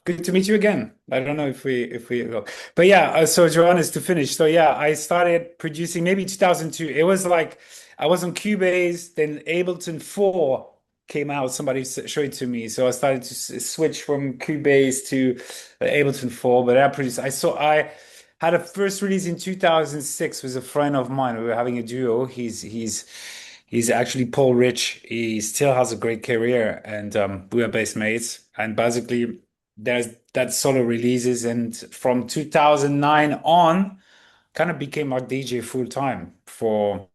Good to meet you again. I don't know if we go, but yeah. So Johannes, to finish. So yeah, I started producing maybe 2002. It was like I was on Cubase, then Ableton 4 came out. Somebody showed it to me, so I started to switch from Cubase to Ableton 4. But I produced. I had a first release in 2006 with a friend of mine. We were having a duo. He's actually Paul Rich. He still has a great career, and we are best mates. And basically, there's that solo releases, and from 2009 on, kind of became like DJ full time for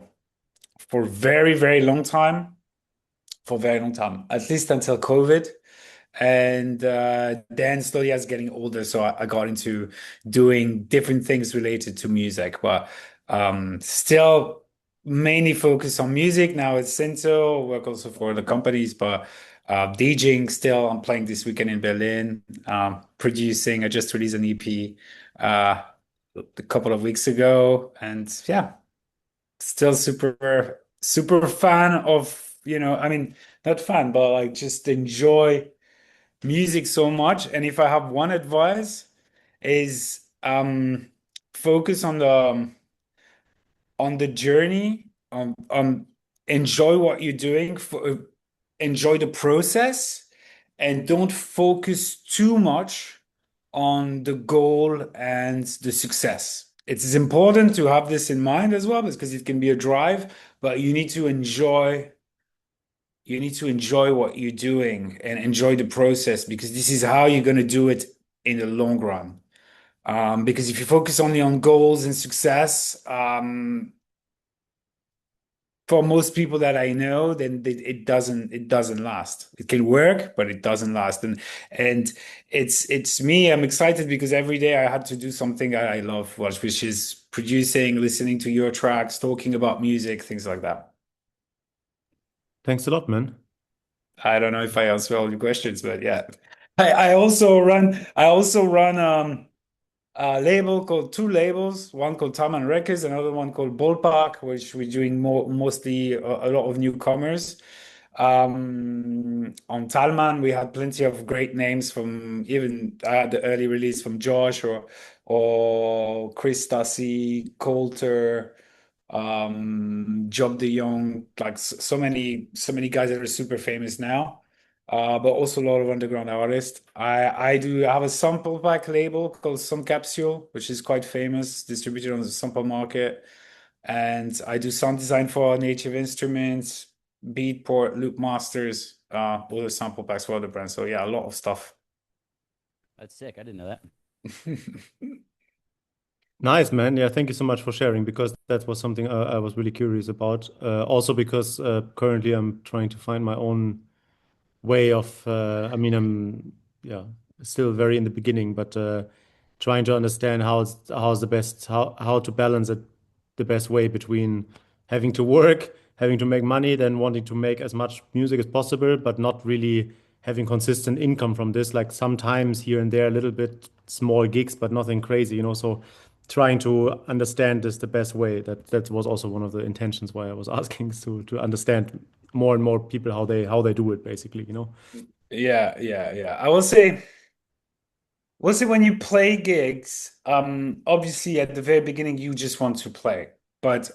very very long time, for a very long time, at least until COVID. And then slowly I was getting older, so I got into doing different things related to music, but still mainly focused on music. Now it's SYNTHO, work also for the companies, but DJing still. I'm playing this weekend in Berlin, producing. I just released an EP uh, a couple of weeks ago, and yeah, still super fan of, I mean, not fan, but like just enjoy music so much. And if I have one advice is focus on the journey, enjoy what you're doing, enjoy the process, and don't focus too much on the goal and the success. It is important to have this in mind as well, because it can be a drive, but you need to enjoy what you're doing and enjoy the process, because this is how you're going to do it in the long run. Because if you focus only on goals and success, for most people that I know, then it doesn't last. It can work, but it doesn't last. And it's me. I'm excited because every day I had to do something I love, which is producing, listening to your tracks, talking about music, things like that. Thanks a lot, man. I don't know if I answer all your questions, but yeah. I also run a label called two labels, one called Taman Records, another one called Ballpark, which we're doing mostly a lot of newcomers. On Talman, we had plenty of great names from even the early release from Josh or Chris Stassi, Coulter, Job de Jong, like so many guys that are super famous now. But also a lot of underground artists. I do have a sample pack label called Some Capsule, which is quite famous, distributed on the sample market. And I do sound design for Native Instruments, Beatport, Loop Masters, all the sample packs for other brands. So yeah, a lot of stuff. That's sick. I didn't know that. Nice, man. Yeah, thank you so much for sharing because that was something I was really curious about. Also, because currently I'm trying to find my own way of, I mean, I'm, yeah, still very in the beginning, but trying to understand how's the best, how to balance it the best way between having to work, having to make money, then wanting to make as much music as possible, but not really having consistent income from this. Like sometimes here and there, a little bit small gigs, but nothing crazy, So trying to understand this the best way. That was also one of the intentions why I was asking, is to understand more and more people how they do it, basically. Yeah, yeah, yeah. I will say when you play gigs, obviously at the very beginning you just want to play. But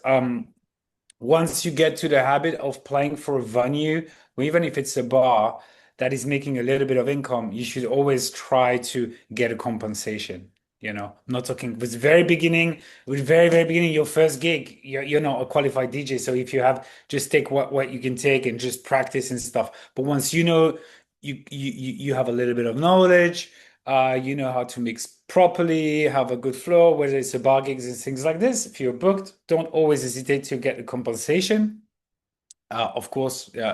once you get to the habit of playing for a venue, or even if it's a bar that is making a little bit of income, you should always try to get a compensation. I'm not talking with very, very beginning, your first gig, you're not a qualified DJ. So if you have, just take what you can take and just practice and stuff. But once you know you have a little bit of knowledge, you know how to mix properly, have a good flow, whether it's a bar gigs and things like this. If you're booked, don't always hesitate to get a compensation. Of course, this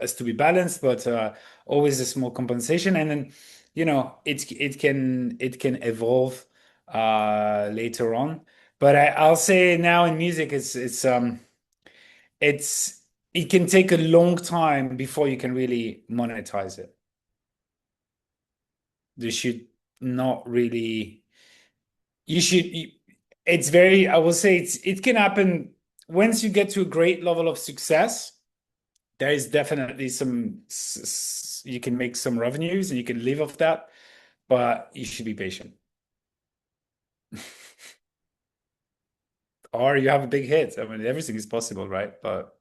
has to be balanced, but always a small compensation, and then it can evolve later on. But I'll say now in music, it's it can take a long time before you can really monetize it. You should not really. You should. It's very. I will say it can happen once you get to a great level of success. There is definitely you can make some revenues and you can live off that, but you should be patient. Or you have a big hit. I mean, everything is possible, right? But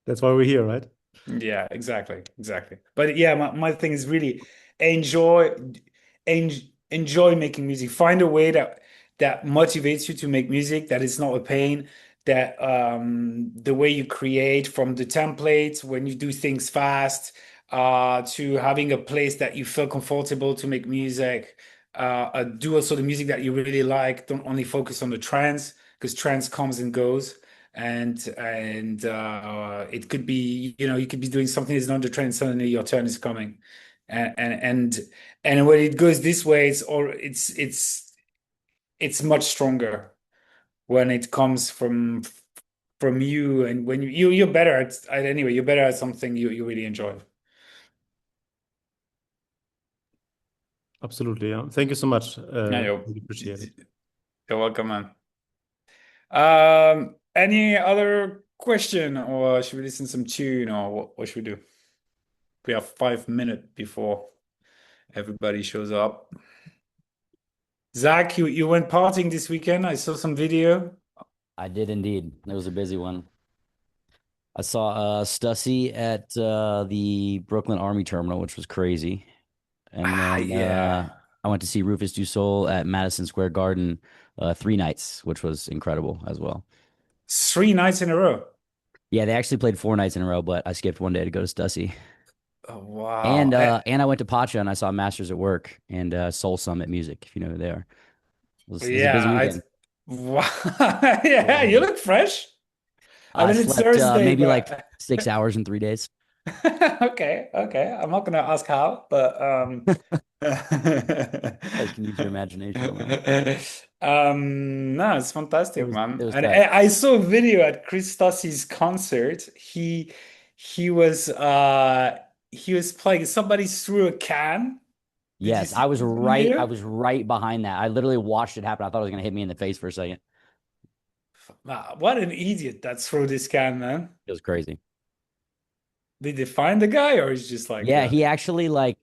That's why we're here, right? yeah, exactly, exactly. But yeah, my thing is really enjoy en enjoy making music. Find a way that motivates you to make music, that it's not a pain, that the way you create from the templates when you do things fast, to having a place that you feel comfortable to make music. Do also the music that you really like. Don't only focus on the trends because trends comes and goes and it could be, you could be doing something that's not the trend, suddenly your turn is coming, and and and, and when it goes this way, it's much stronger when it comes from you, and when you're better anyway, you're better at something you really enjoy. Absolutely. Yeah. Thank you so much. Yeah, Really appreciate it. you're welcome, man. Any other question, or should we listen some tune, or what should we do? We have 5 minutes before everybody shows up. Zach, you went partying this weekend. I saw some video. I did indeed. It was a busy one. I saw Stussy at the Brooklyn Army Terminal, which was crazy. And Ah, then yeah. I went to see Rufus Du Sol at Madison Square Garden 3 nights, which was incredible as well. 3 nights in a row. Yeah, they actually played 4 nights in a row, but I skipped one day to go to Stussy. Oh, wow. And I went to Pacha and I saw Masters at Work and Soul Summit Music, if you know who they are. It was a busy Yeah, weekend. wow. It was Yeah, you busy. look fresh. I I mean, it's slept Thursday, maybe like but 6 hours in 3 days. okay, okay. I'm not gonna ask how, but You guys can use your imagination on that. no, it's It fantastic, was it man. was And tight. I saw a video at Chris Tossi's concert. He was he was playing. Somebody threw a can. Did you Yes, see this I video? was right behind that. I literally watched it happen. I thought it was gonna hit me in the face for a second. Wow, what an idiot that threw this can, man. It was crazy. Did they find the guy, or he's just like Yeah, he actually like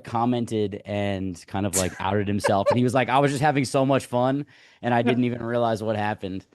commented and kind of like outed himself. And he was like, I was just having so much fun and I didn't even realize what happened.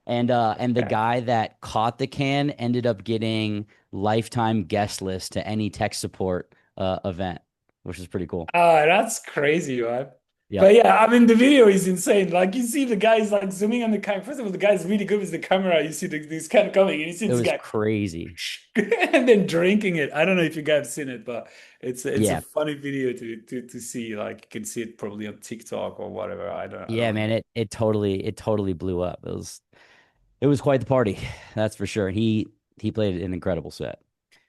And the okay. guy that caught the can ended up getting lifetime guest list to any tech support event, which is pretty cool. Ah, that's crazy, man. Yep. But yeah, I mean, the video is insane. Like, you see the guy's like zooming on the camera. First of all, the guy's really good with the camera. You see this kind of coming, and you see It this was guy crazy. and then drinking it. I don't know if you guys have seen it, but it's a Yeah. funny video to see. Like, you can see it probably on TikTok or whatever. I don't Yeah, know. man, it totally blew up. It was quite the party, that's for sure. He played an incredible set.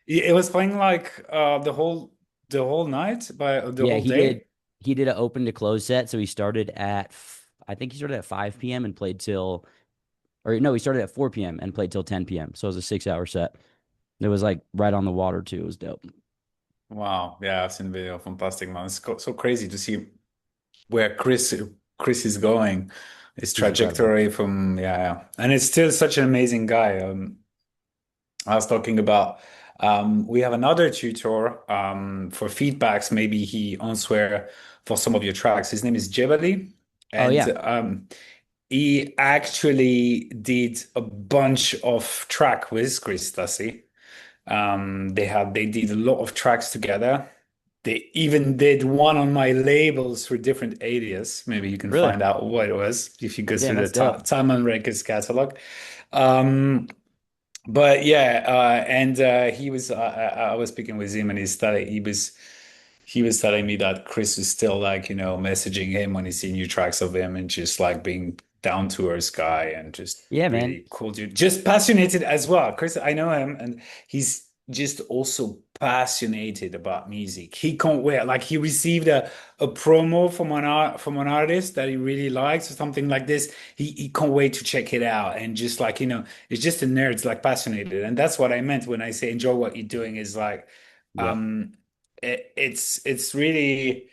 It was playing like the whole night by the Yeah, whole he did day. he did an open to close set. So I think he started at 5 p.m. and played till or no, he started at 4 p.m. and played till 10 p.m. So it was a 6 hour set. It was like right on the water too. It was dope. Wow, yeah, I've seen the video. Fantastic, man. It's so crazy to see where Chris is going, his He's incredible. trajectory from yeah, and it's still such an amazing guy. I was talking about we have another tutor for feedbacks. Maybe he answer for some of your tracks. His name is Jebali, Oh and yeah. he actually did a bunch of track with Chris Tassi. They did a lot of tracks together. They even did one on my labels for different areas. Maybe you can Really? find out what it was if you go Damn, through the that's dope. Time and Records catalog. Um, but yeah, and he was I was speaking with him, and he was telling me that Chris is still like, messaging him when he see new tracks of him, and just like being down to earth guy, and just Yeah, man. really cool dude. Just passionate as well. Chris, I know him, and he's just also passionate about music. He can't wait. Like, he received a promo from an artist that he really likes or something like this. He can't wait to check it out, and just like, it's just a nerd, it's like passionate. And that's what I meant when I say enjoy what you're doing, is like Yep. um it's really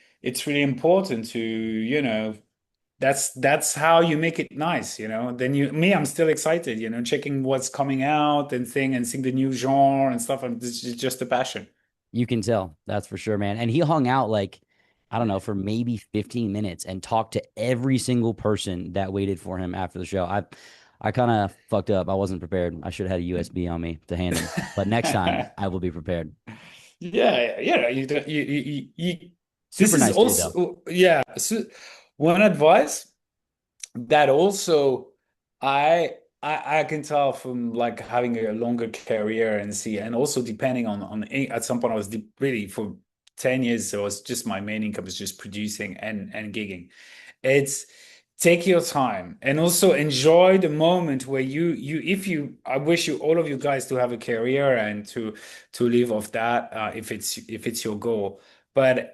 important to, that's how you make it nice, then I'm still excited, checking what's coming out and seeing the new genre and stuff, and this is just a passion. You can tell, that's for sure, man. And he hung out like, I don't know, for maybe 15 minutes and talked to every single person that waited for him after the show. I kind of fucked up. I wasn't prepared. I should have had a USB on me to hand him. But next time I will be prepared. Yeah, yeah, this Super is nice dude though, also, yeah. So one advice that also I I can tell from like having a longer career and see, and also depending on at some point I was really for 10 years, so it was just my main income was just producing and gigging. It's take your time and also enjoy the moment where you if you I wish you all of you guys to have a career and to live off that if it's your goal. But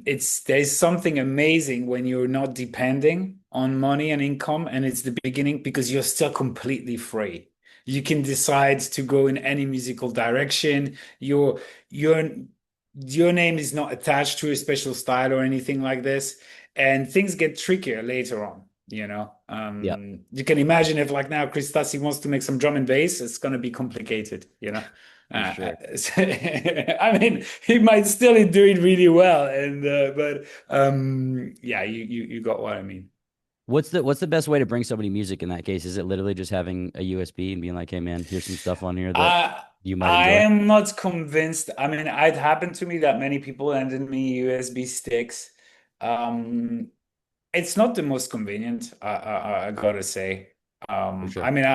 it's there's something amazing when you're not depending on money and income, and it's the beginning because you're still completely free. You can decide to go in any musical direction. Your your name is not attached to a special style or anything like this, and things get trickier later on. yeah, You can imagine if like now Chris Tassi wants to make some drum and bass, it's going to be complicated. for sure. I mean, he might still do it really well, and but yeah, you got what I mean. What's the best way to bring somebody music in that case? Is it literally just having a USB and being like, "Hey man, here's some stuff on here that I you might I enjoy"? am not convinced. I mean, it happened to me that many people handed me USB sticks. Um, It's not the most convenient, I gotta say. For I sure. mean,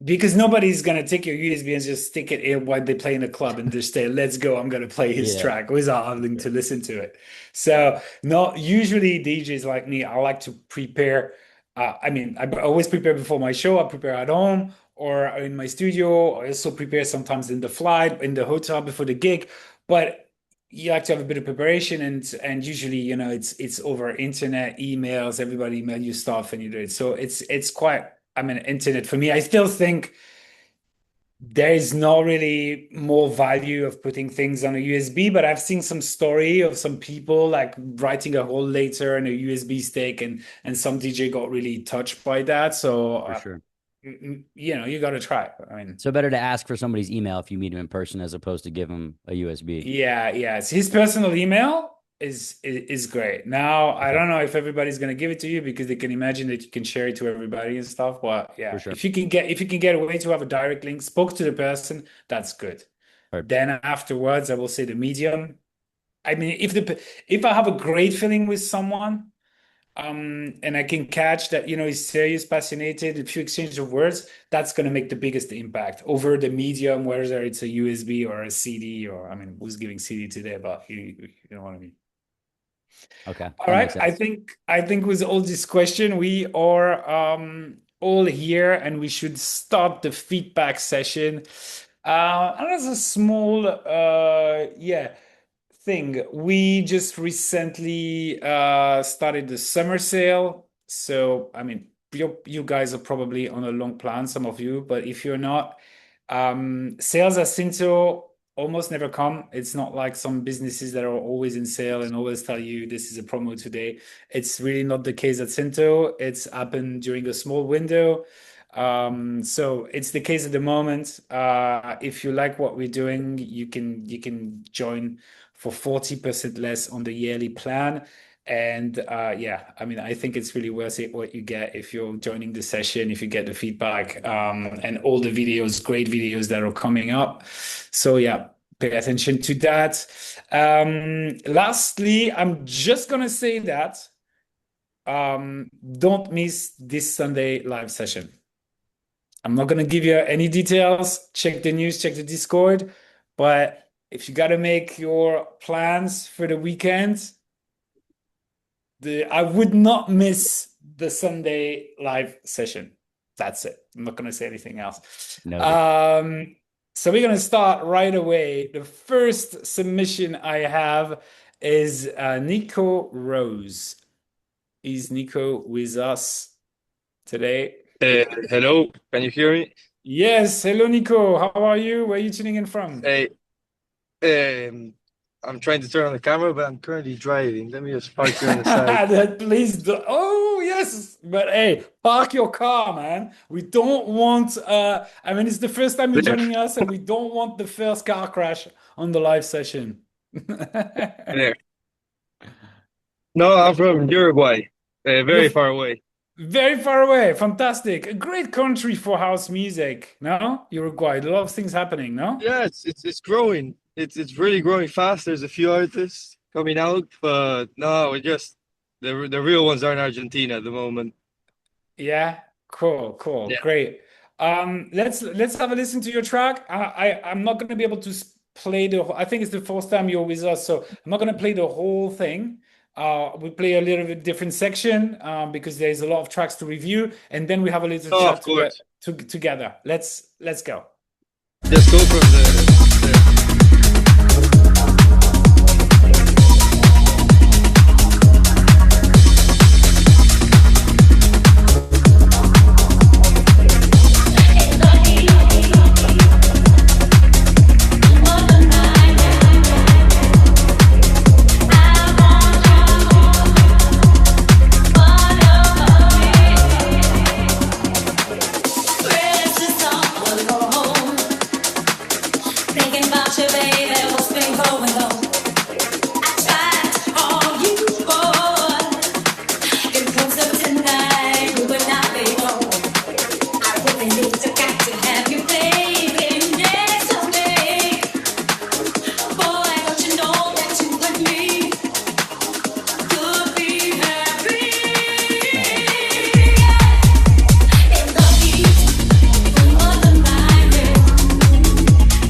because nobody's gonna take your USB and just stick it in while they play in the club and just say, "Let's go, I'm gonna play his Yeah, track," without for having to sure. listen to it. So, not usually DJs like me, I like to prepare. I mean, I always prepare before my show. I prepare at home or in my studio. I also prepare sometimes in the flight, in the hotel before the gig. But you have to have a bit of preparation, and usually it's over internet emails, everybody email you stuff and you do it, so it's quite, I mean, internet for me. I still think there is no really more value of putting things on a USB, but I've seen some story of some people like writing a whole later in a USB stick, and some DJ got really touched by that, so For sure. you got to try. I mean, So better to ask for somebody's email if you meet him in person as opposed to give him a USB. yeah, yes. His personal email is great. Now, I Okay, don't know if everybody's gonna give it to you because they can imagine that you can share it to everybody and stuff. But for yeah, sure. if you can get a way to have a direct link, spoke to the person, that's good. All right. Then afterwards, I will say the medium. I mean, if I have a great feeling with someone, and I can catch that, he's serious, passionate, a few exchange of words, that's going to make the biggest impact over the medium, whether it's a USB or a CD, or, I mean, who's giving CD today, but you know what I mean. Okay, All that right. makes I sense. think I think with all this question, we are all here, and we should start the feedback session. And as a small yeah thing. We just recently started the summer sale. So, I mean, you guys are probably on a long plan, some of you, but if you're not, sales at SYNTHO almost never come. It's not like some businesses that are always in sale and always tell you this is a promo today. It's really not the case at SYNTHO. It's happened during a small window. So it's the case at the moment. If you like what we're doing, you can join for 40% less on the yearly plan. And yeah, I mean, I think it's really worth it what you get if you're joining the session, if you get the feedback, and all the videos, great videos that are coming up. So yeah, pay attention to that. Lastly, I'm just gonna say that don't miss this Sunday live session. I'm not going to give you any details. Check the news, check the Discord. But if you got to make your plans for the weekend, I would not miss the Sunday live session. That's it. I'm not going to say anything else. Noted. So we're going to start right away. The first submission I have is Nico Rose. Is Nico with us today? Hello, can you hear me? Yes. Hello, Nico. How are you? Where are you tuning in from? Hey, um, I'm trying to turn on the camera, but I'm currently driving. Let me just park here on the side. Please do. Oh, yes. But hey, park your car, man. We don't want I mean, it's the first time you're There. joining us, and we don't want the first car crash on the live session. There. No, I'm from Uruguay, You're very far away. very far away. Fantastic. A great country for house music. No? Uruguay. A lot of things happening, no? Yeah, it's growing. It's really growing fast. There's a few artists coming out, but no, we're just the real ones are in Argentina at the moment. Yeah. Cool, cool. Yeah. Great. Let's have a listen to your track. I'm not going to be able to play I think it's the first time you're with us, so I'm not going to play the whole thing. We play a little bit different section because there's a lot of tracks to review, and then we have a little Oh, of chat course. together. Let's go. Just go from the Thinking about you, baby, what's been going on? I tried all you for. Get closer tonight, we will not be home. I really need got to have you, baby, next to me. Boy, don't you know that you and me could be happy in the heat of the night.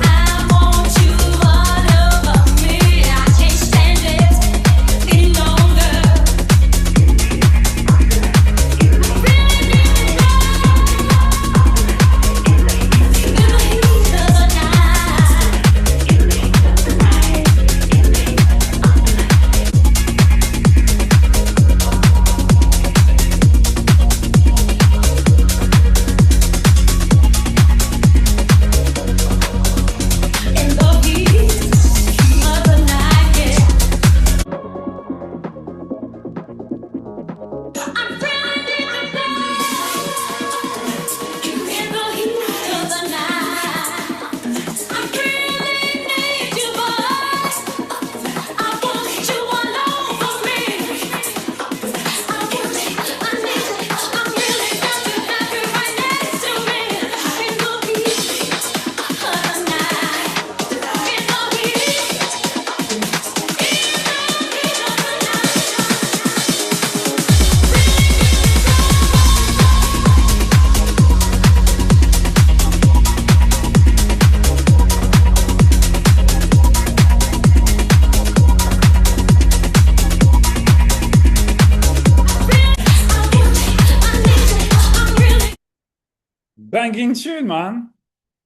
I want you all over me. I can't stand it any longer. Really need to in the heat of the night. In the heat of the night, yeah. I'm feeling deep in the heat of the night. I really need you, boy. I want you all over me. I want it, I need it. I really got to have you right next to me. In the heat of the night. In the heat of the Banging tune, man.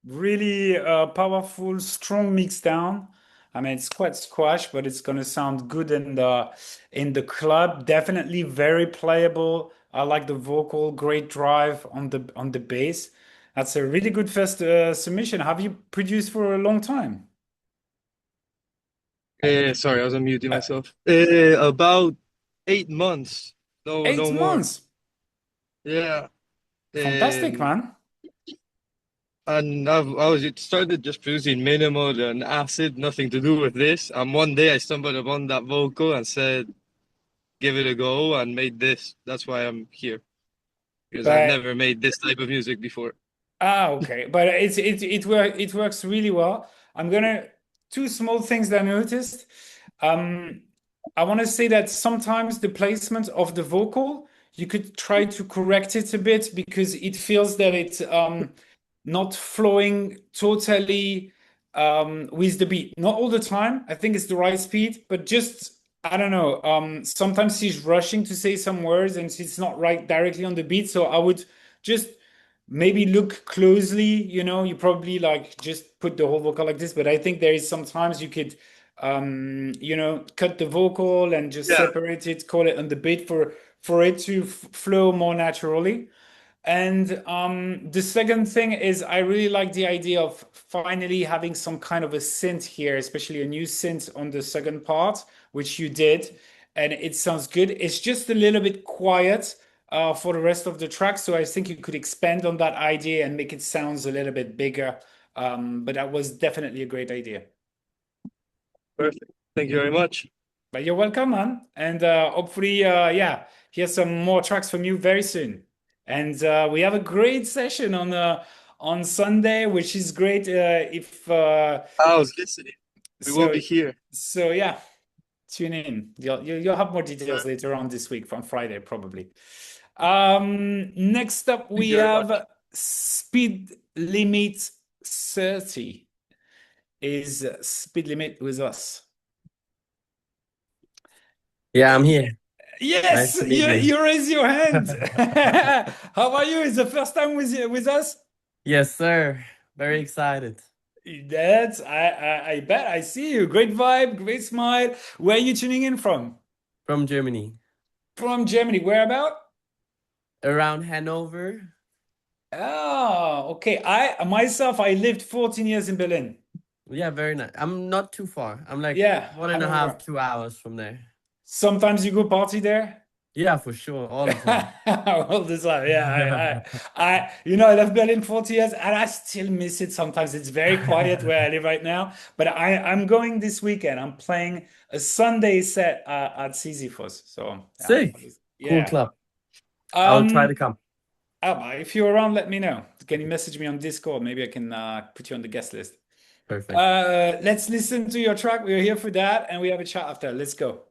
Really powerful, strong mix down. I mean, it's quite squash, but it's gonna sound good in the club. Definitely very playable. I like the vocal, great drive on the bass. That's a really good first submission. Have you produced for a long time? sorry, I was unmuting Uh, myself. About 8 months. No, eight no more. months. Yeah. Fantastic, Um, man. and I was it started just producing minimal and acid, nothing to do with this. And one day I stumbled upon that vocal and said, "Give it a go," and made this. That's why I'm here because I've But never made this type of music before. okay. But it works really well. I'm gonna two small things that I noticed. Um, I want to say that sometimes the placement of the vocal, you could try to correct it a bit because it feels that it's not flowing totally with the beat. Not all the time. I think it's the right speed, but just I don't know. Sometimes she's rushing to say some words and she's not right directly on the beat. So I would just maybe look closely, you probably like just put the whole vocal like this, but I think there is sometimes you could cut the vocal and just Yeah, separate it, call it on the beat for it to flow more naturally. And the second thing is I really like the idea of finally having some kind of a synth here, especially a new synth on the second part, which you did, and it sounds good. It's just a little bit quiet for the rest of the track, so I think you could expand on that idea and make it sounds a little bit bigger. But that was definitely a great idea. Perfect. Thank you very much. But you're welcome, man. And hopefully, yeah, hear some more tracks from you very soon. And we have a great session on Sunday, which is great. If I was listening. We will so, be here. so yeah, tune in. You'll have more details later on this week from Friday, probably. Next up, Thank we you very have much. Speed Limit 30. Is Speed Limit with us? Yeah, I'm here. Nice Yes, to meet you, you. you raise your hand. How are you? Is the first time with us? Yes, sir. Very excited. That's I bet I see you. Great vibe, great smile. Where are you tuning in from? From Germany. From Germany. Where about? Around Hanover. Oh, okay. I lived 14 years in Berlin. Yeah, very nice. I'm not too far. I'm like Yeah, 1.5, Hanover. 2 hours from there. Sometimes you go party there? Yeah, for sure. All the time. All the time, yeah. I left Berlin 40 years and I still miss it sometimes. It's very quiet where I live right now. But I'm going this weekend. I'm playing a Sunday set at Sisyphus. So Sick. Cool yeah. club. I will try to come. If you're around, let me know. Can you message me on Discord? Maybe I can put you on the guest list. Perfect. Let's listen to your track. We're here for that, and we have a chat after. Let's go.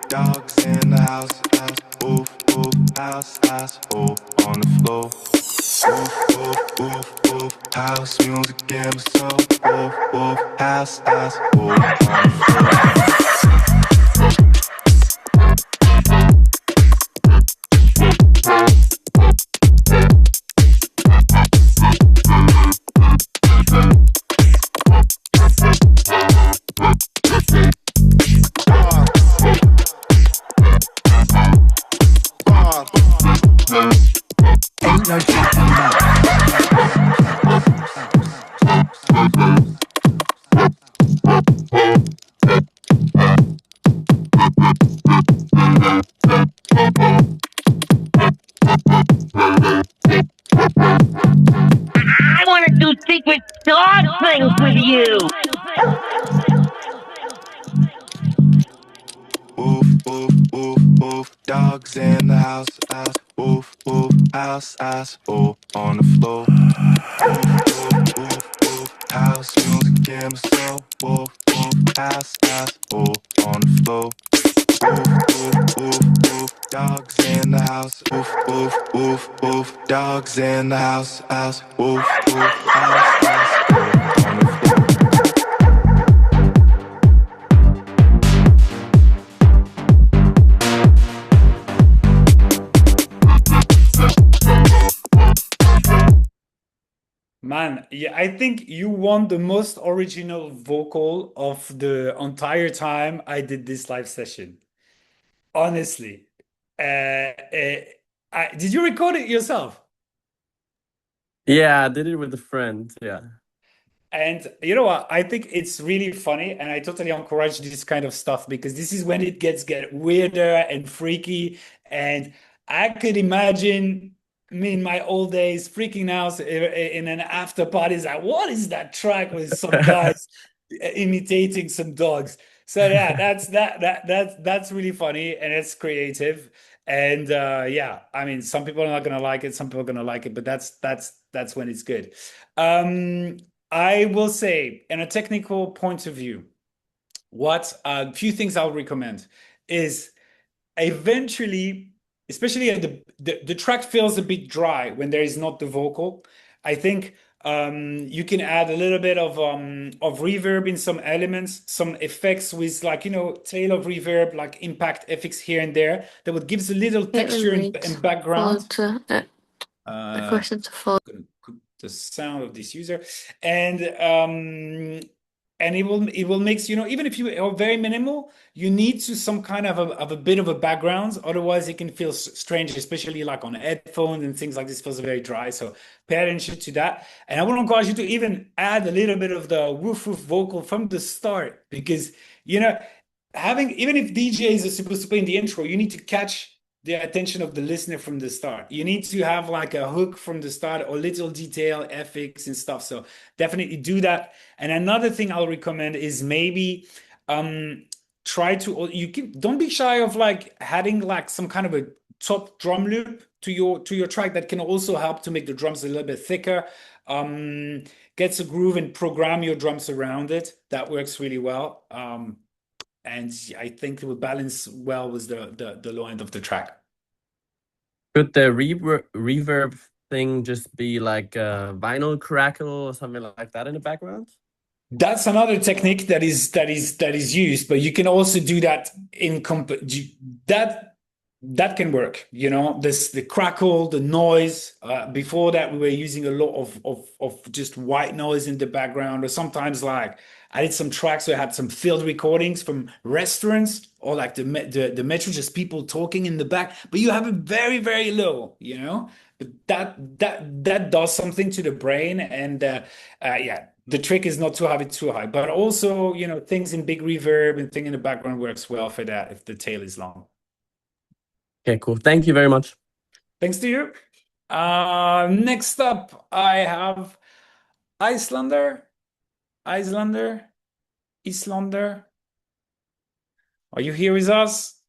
Dogs in the house, oof, oof, house, oof, on the floor. Oof, oof, oof, oof, house music in my soul. Oof, oof, house, oof, on the floor. I want to do secret dog things with you. Oof, oof, oof, oof, dogs in the house, oof, oof, house, oof, on the floor. Oof, oof, oof, house music in my soul. Oof, oof, house, oof, on the floor. Oof, oof, oof, oof, dogs in the house. Oof, oof, oof, oof, dogs in the house, oof, oof, house, oof, on the floor. Man, yeah, I think you want the most original vocal of the entire time I did this live session. Honestly. Did you record it yourself? Yeah, I did it with a friend. Yeah. And you know what? I think it's really funny, and I totally encourage this kind of stuff because this is when it get weirder and freaky. And I could imagine me in my old days freaking out in an after party. It's like, what is that track with some guys imitating some dogs? So yeah, that's really funny and it's creative. And yeah, I mean, some people are not gonna like it, some people are gonna like it, but that's when it's good. Um, I will say, in a technical point of view, what a few things I'll recommend is eventually, especially at the track feels a bit dry when there is not the vocal. I think You can add a little bit of reverb in some elements, some effects with like, tail of reverb, like impact effects here and there that would give us a little texture and background. Requested to follow. Gonna put the sound of this user and it will make even if you are very minimal, you need to some kind of a bit of a background, otherwise it can feel strange, especially like on headphones and things like this. Feels very dry, so pay attention to that. And I would encourage you to even add a little bit of the woof woof vocal from the start, because having, even if DJs are supposed to play in the intro, you need to catch the attention of the listener from the start. You need to have like a hook from the start or little detail effects and stuff. So definitely do that. And another thing I'll recommend is maybe try to, don't be shy of like adding like some kind of a top drum loop to your track. That can also help to make the drums a little bit thicker. Get a groove and program your drums around it. That works really well. And I think it will balance well with the low end of the track. Could the reverb thing just be like a vinyl crackle or something like that in the background? That's another technique that is used, but you can also do that that can work. The crackle, the noise. Before that, we were using a lot of just white noise in the background, or sometimes like I did some tracks where I had some field recordings from restaurants or like the metro, just people talking in the back, but you have it very, very low, but that does something to the brain. And yeah, the trick is not to have it too high, but also, things in big reverb and thing in the background works well for that if the tail is long. Okay, cool. Thank you very much. Thanks to you. Next up, I have Islander. Are you here with us?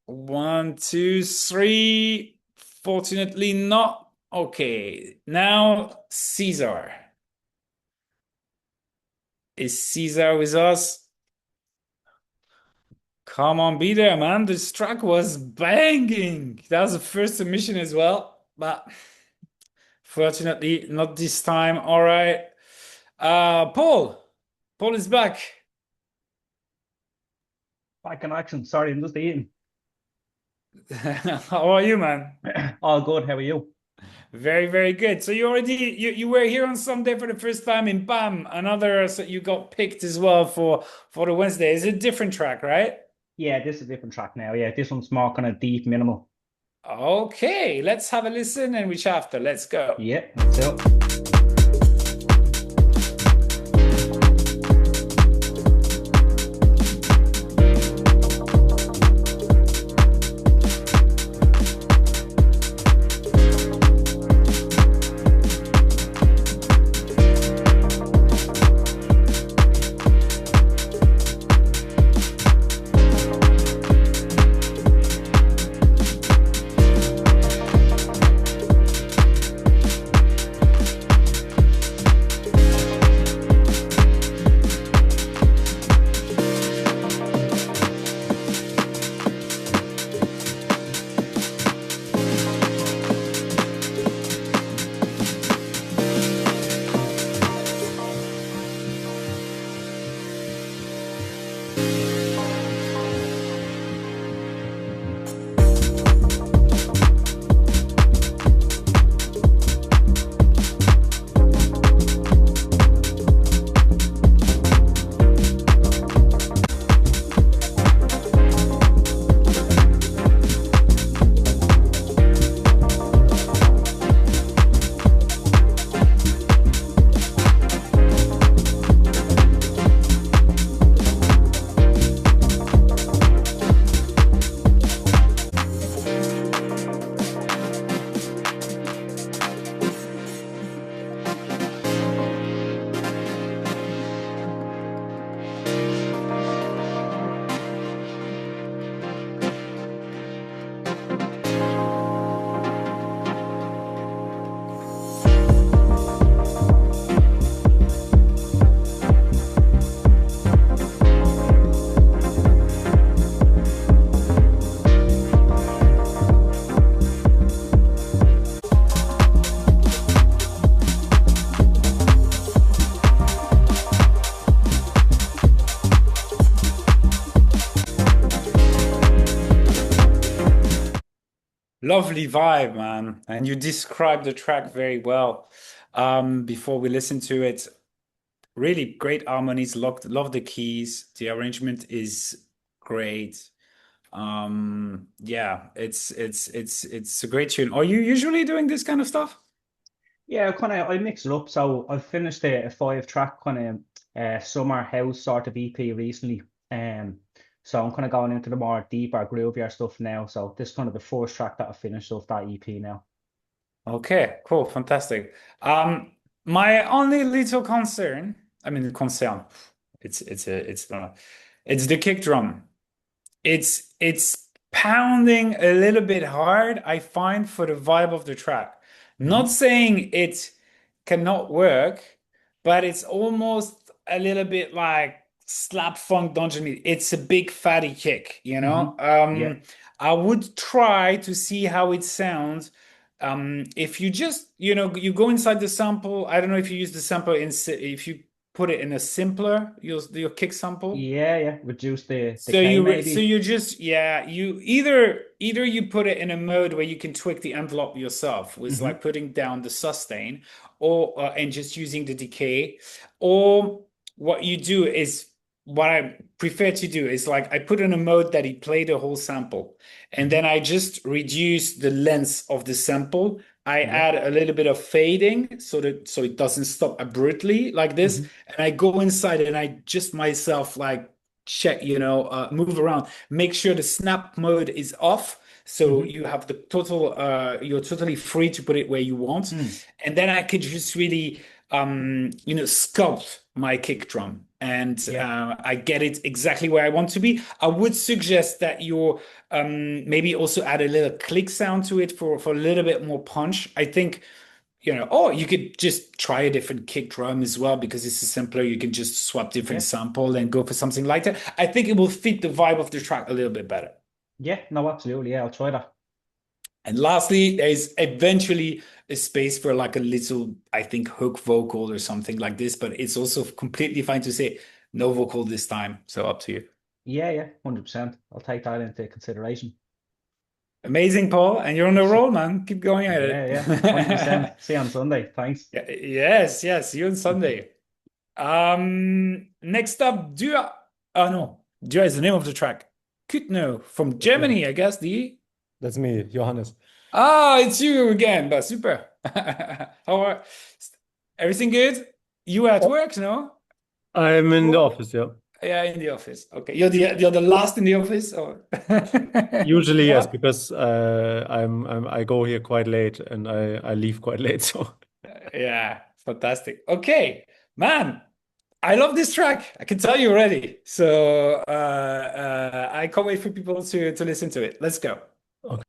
1, 2, 3. Fortunately not. Okay, now Caesar. Is Caesar with us? Come on, be there, man. This track was banging. That was the first submission as well, but fortunately not this time. All right. Paul is back. Back in action. Sorry, I'm just eating. How are you, man? All good. How are you? Very, very good. So you were here on Sunday for the first time in BAM. So you got picked as well for the Wednesday. It's a different track, right? Yeah, this is a different track now. Yeah, this one's more kind of deep, minimal. Okay, let's have a listen and reach after. Let's go. Yeah, that's it. Lovely vibe, man. And you described the track very well. Before we listen to it, really great harmonies. Love the keys. The arrangement is great. Yeah, it's a great tune. Are you usually doing this kind of stuff? Yeah, kind of. I mix it up. So I've finished a 5 track kind of summer house sort of EP recently. So I'm kind of going into the more deeper, groovier stuff now. So this is kind of the first track that I finished off that EP now. Okay, cool, fantastic. My only little concern, I mean concern, it's the kick drum. It's pounding a little bit hard, I find, for the vibe of the track. Not Hmm. saying it cannot work, but it's almost a little bit like slap funk dungeon meat. It's a big fatty kick, you Hmm. know? Yeah. I would try to see how it sounds. If you just, you go inside the sample. I don't know if you use the sample if you put it in a simpler, your kick sample. Yeah, yeah. Reduce the So decay so maybe. you just, yeah, you either you put it in a mode where you can tweak the envelope yourself with Hmm. like putting down the sustain, or and just using the decay, or what you do is, what I prefer to do is, like, I put in a mode that he played the whole sample, and Hmm. then I just reduce the length of the sample. I Yeah. add a little bit of fading so it doesn't stop abruptly like this, Hmm. and I go inside and I just myself like check, move around, make sure the snap mode is off. So Hmm. you have the total, you're totally free to put it where you want. Mm. And then I could just really, sculpt my kick drum. And Yeah. I get it exactly where I want to be. I would suggest that you maybe also add a little click sound to it for a little bit more punch. I think, or you could just try a different kick drum as well, because this is simpler. You can just swap different Yeah. sample and go for something like that. I think it will fit the vibe of the track a little bit better. Yeah. No, absolutely. Yeah, I'll try that. And lastly, there's eventually a space for like a little, I think, hook vocal or something like this, but it's also completely fine to say no vocal this time. So up to you. Yeah, yeah. 100%. I'll take that into consideration. Amazing, Paul. And you're on the roll, man. Keep going at Yeah, yeah. 100%. it. See you on Sunday. Thanks. Yes, yes. See you on Sunday. Next up, Dua. Oh no, Dua is the name of the track. Kutno from Yeah, Germany, I guess. The that's me, Johannes. It's you again, but super. How are everything good? You at Oh, work, no? I'm in the Oh, office, yeah. yeah, in the office. Okay, you're the last in the office, or Usually, yes, yeah, because I go here quite late and I leave quite late. So yeah, fantastic. Okay, man. I love this track. I can tell you already. So I can't wait for people to listen to it. Let's go. okay.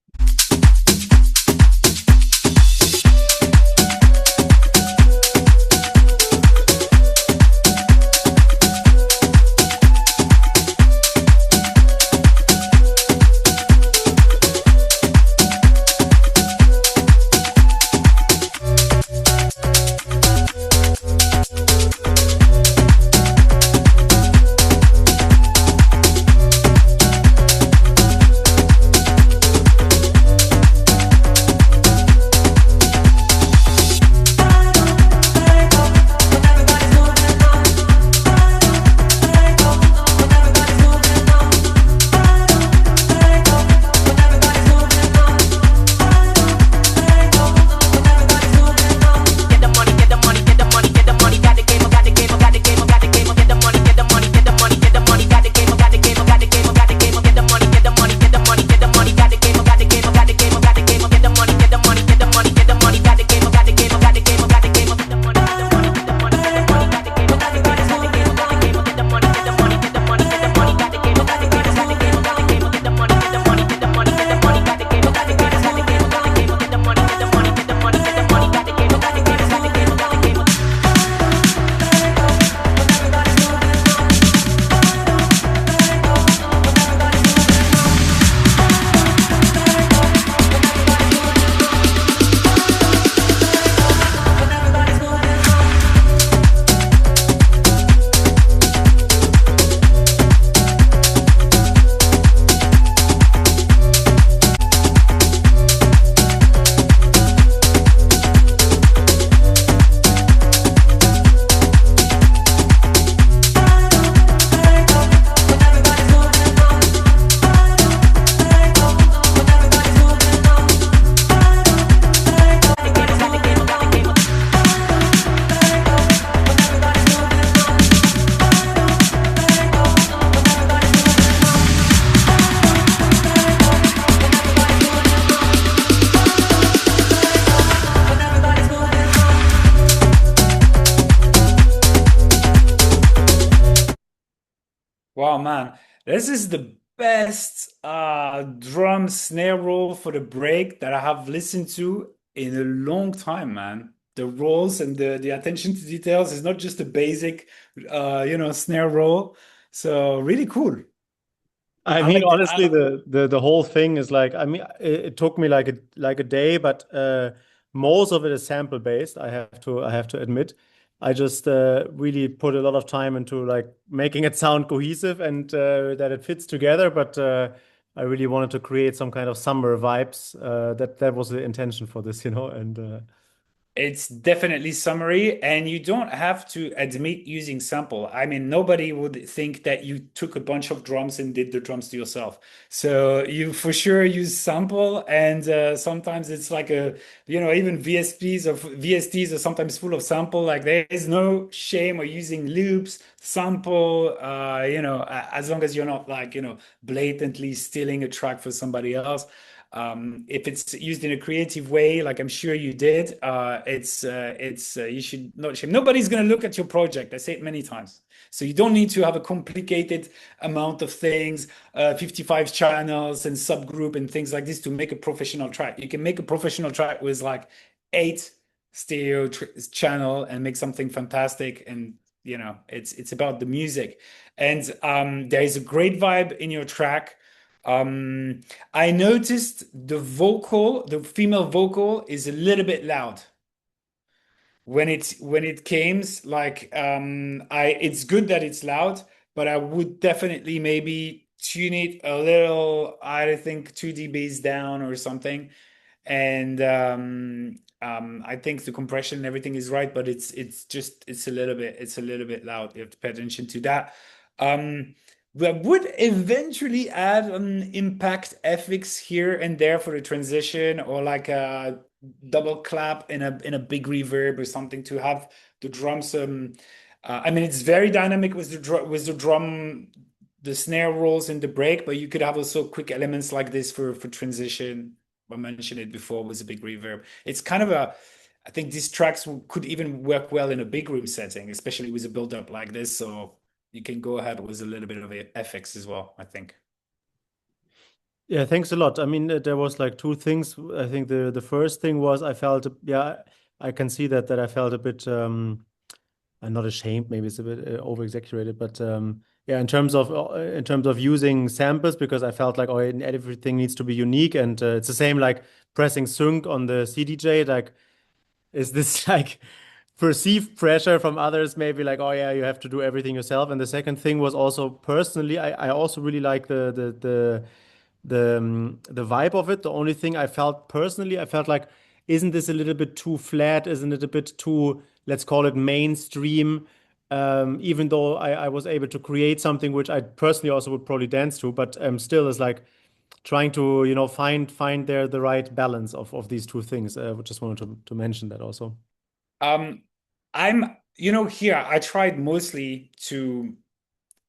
Wow, man, this is the best drum snare roll for the break that I have listened to in a long time, man. The rolls and the attention to details is not just a basic snare roll. So really cool. I I mean, like the honestly, the whole thing is like, I mean, it took me like a day, but most of it is sample based. I have to admit, I just really put a lot of time into like making it sound cohesive and that it fits together. But I really wanted to create some kind of summer vibes. That was the intention for this, and It's definitely summary, and you don't have to admit using sample. I mean, nobody would think that you took a bunch of drums and did the drums to yourself. So you for sure use sample, and sometimes it's like even VSPs or VSTs are sometimes full of sample. Like there is no shame or using loops, sample, as long as you're not like, blatantly stealing a track for somebody else. If it's used in a creative way, like I'm sure you did, you should not shame. Nobody's going to look at your project. I say it many times. So you don't need to have a complicated amount of things, 55 channels and subgroup and things like this to make a professional track. You can make a professional track with like eight stereo channel and make something fantastic. And it's about the music. And there is a great vibe in your track. I noticed the female vocal is a little bit loud when it comes like it's good that it's loud, but I would definitely maybe tune it a little, I think 2 dBs down or something. And I think the compression and everything is right, but it's a little bit loud. You have to pay attention to that. We would eventually add an impact FX here and there for the transition, or like a double clap in a big reverb or something to have the drums. I mean, it's very dynamic with the drum, the snare rolls in the break, but you could have also quick elements like this for transition. I mentioned it before with a big reverb. It's kind of I think these tracks could even work well in a big room setting, especially with a build up like this. So you can go ahead with a little bit of FX as well, I think. yeah, thanks a lot. I mean, there was like two things. I think the first thing was I felt, yeah, I can see that I felt a bit I'm not ashamed, maybe it's a bit over exaggerated, but yeah, in terms of using samples, because I felt like, oh, everything needs to be unique, and it's the same like pressing sync on the CDJ. Like, is this like perceived pressure from others? Maybe like, oh yeah, you have to do everything yourself. And the second thing was also personally, I also really like the vibe of it. The only thing I felt personally, I felt like, isn't this a little bit too flat? Isn't it a bit too, let's call it mainstream? Even though I was able to create something which I personally also would probably dance to, but still is like trying to, find there the right balance of these two things. I just wanted to mention that also. Um, here, I tried mostly to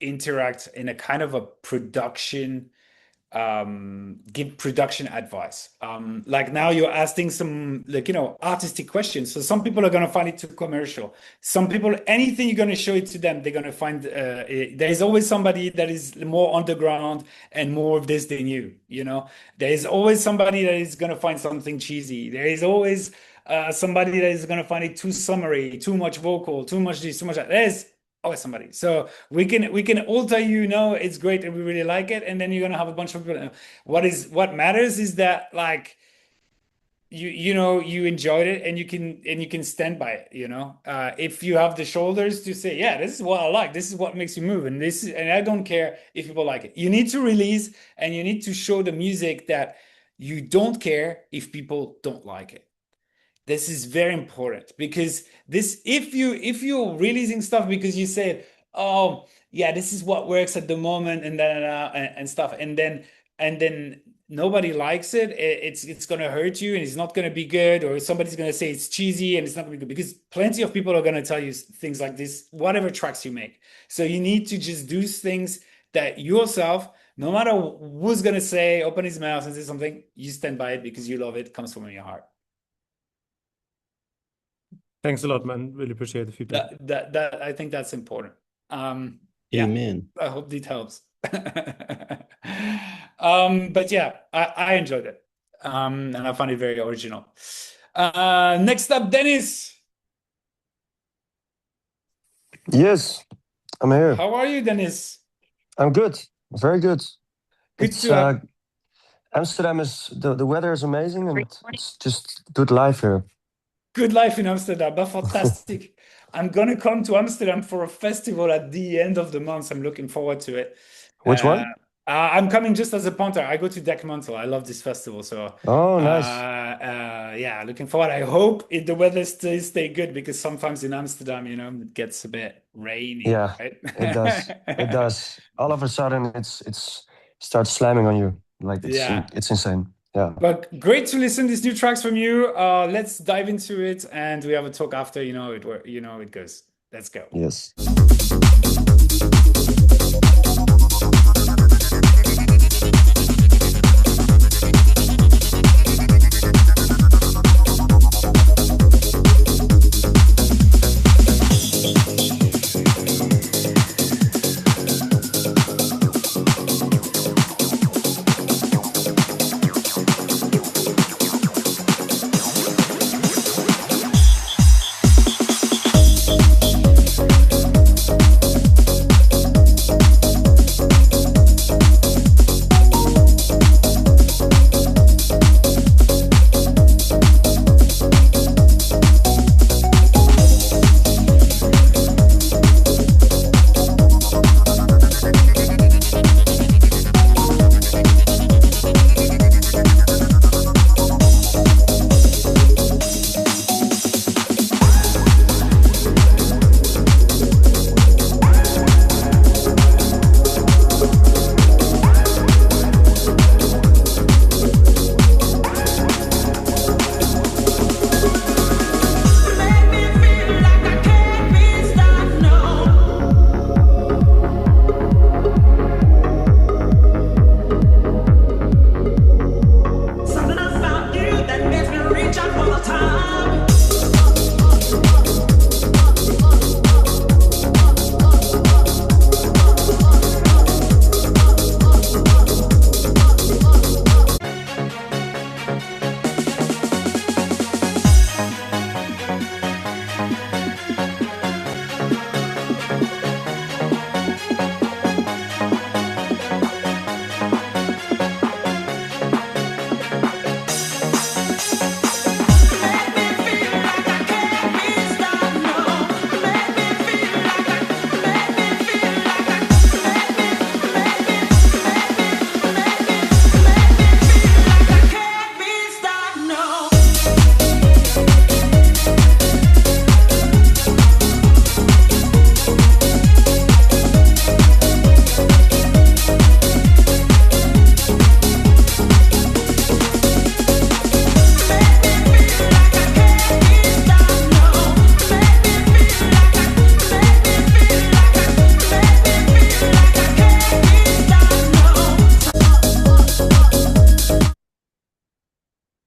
interact in a kind of a production give production advice. Like now you're asking some like artistic questions. So some people are gonna find it too commercial. Some people, anything you're gonna show it to them, they're gonna find there is always somebody that is more underground and more of this than you. There is always somebody that is gonna find something cheesy. There is always somebody that is gonna find it too summary, too much vocal, too much this, too much that. There's always somebody. So we can all tell you, no, it's great and we really like it, and then you're gonna have a bunch of people. What matters is that like you enjoyed it and you can stand by it. If you have the shoulders to say, yeah, this is what I like, this is what makes you move, and I don't care if people like it. You need to release and you need to show the music that you don't care if people don't like it. This is very important because if you're releasing stuff because you said, oh yeah, this is what works at the moment and stuff, and then nobody likes it, it's gonna hurt you and it's not gonna be good, or somebody's gonna say it's cheesy and it's not gonna be good, because plenty of people are gonna tell you things like this, whatever tracks you make. So you need to just do things that yourself, no matter who's gonna say, open his mouth and say something, you stand by it because you love it, comes from your heart. Thanks a lot, man. Really appreciate the feedback. That I think that's important. Yeah, Amen. I hope this helps. But yeah, I enjoyed it. And I found it very original. Next up, Dennis. Yes, I'm here. How are you, Dennis? I'm good. Very good. Good It's to have. Amsterdam is the weather is amazing and it's just good life here. Good life in Amsterdam, but fantastic. I'm gonna come to Amsterdam for a festival at the end of the month. I'm looking forward to it. Which Uh, one? I'm coming just as a punter. I go to Dekmantel. I love this festival. So, Oh, nice. yeah, looking forward. I hope the weather stay good because sometimes in Amsterdam, it gets a bit rainy, Yeah, right? it does. It does. All of a sudden, it's starts slamming on you. Like Yeah. it's insane. Yeah. But great to listen these new tracks from you. Let's dive into it, and we have a talk after. It goes. Let's go. Yes.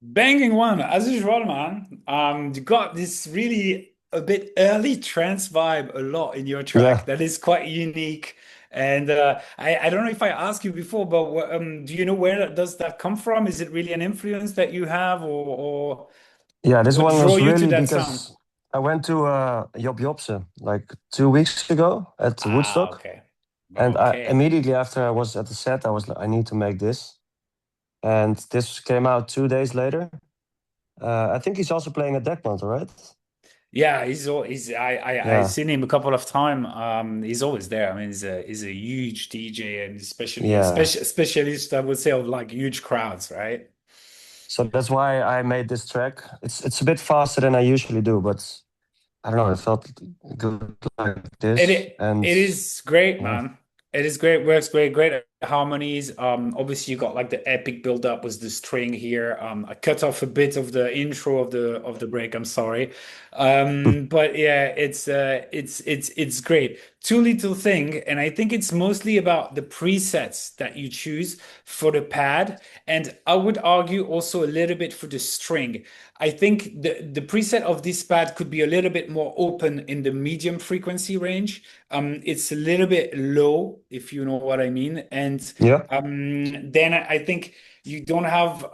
Banging one, as usual, man. You got this really a bit early trance vibe a lot in your track Yeah. that is quite unique. And I don't know if I asked you before, but do you know where does that come from? Is it really an influence that you have, or Yeah, this what one draw was you to really that sound? because I went to Job Jobse like 2 weeks ago at Ah, Woodstock. okay. And I Okay. immediately after I was at the set, I was like, I need to make this. And this came out 2 days later. I think he's also playing at Deckmont, right? Yeah, he's I've Yeah. seen him a couple of times. He's always there. I mean, he's a huge DJ and especially a Yeah. specialist, I would say, of like huge crowds, right? So that's why I made this track. It's a bit faster than I usually do, but I don't know, it felt good like this. It And is great, yeah. man. It is great, works great, great harmonies. Obviously you got like the epic build up with the string here. I cut off a bit of the intro of the break, I'm sorry. But yeah, it's great. Too little thing, and I think it's mostly about the presets that you choose for the pad, and I would argue also a little bit for the string. I think the preset of this pad could be a little bit more open in the medium frequency range. It's a little bit low, if you know what I mean. And Yeah. then I think you don't have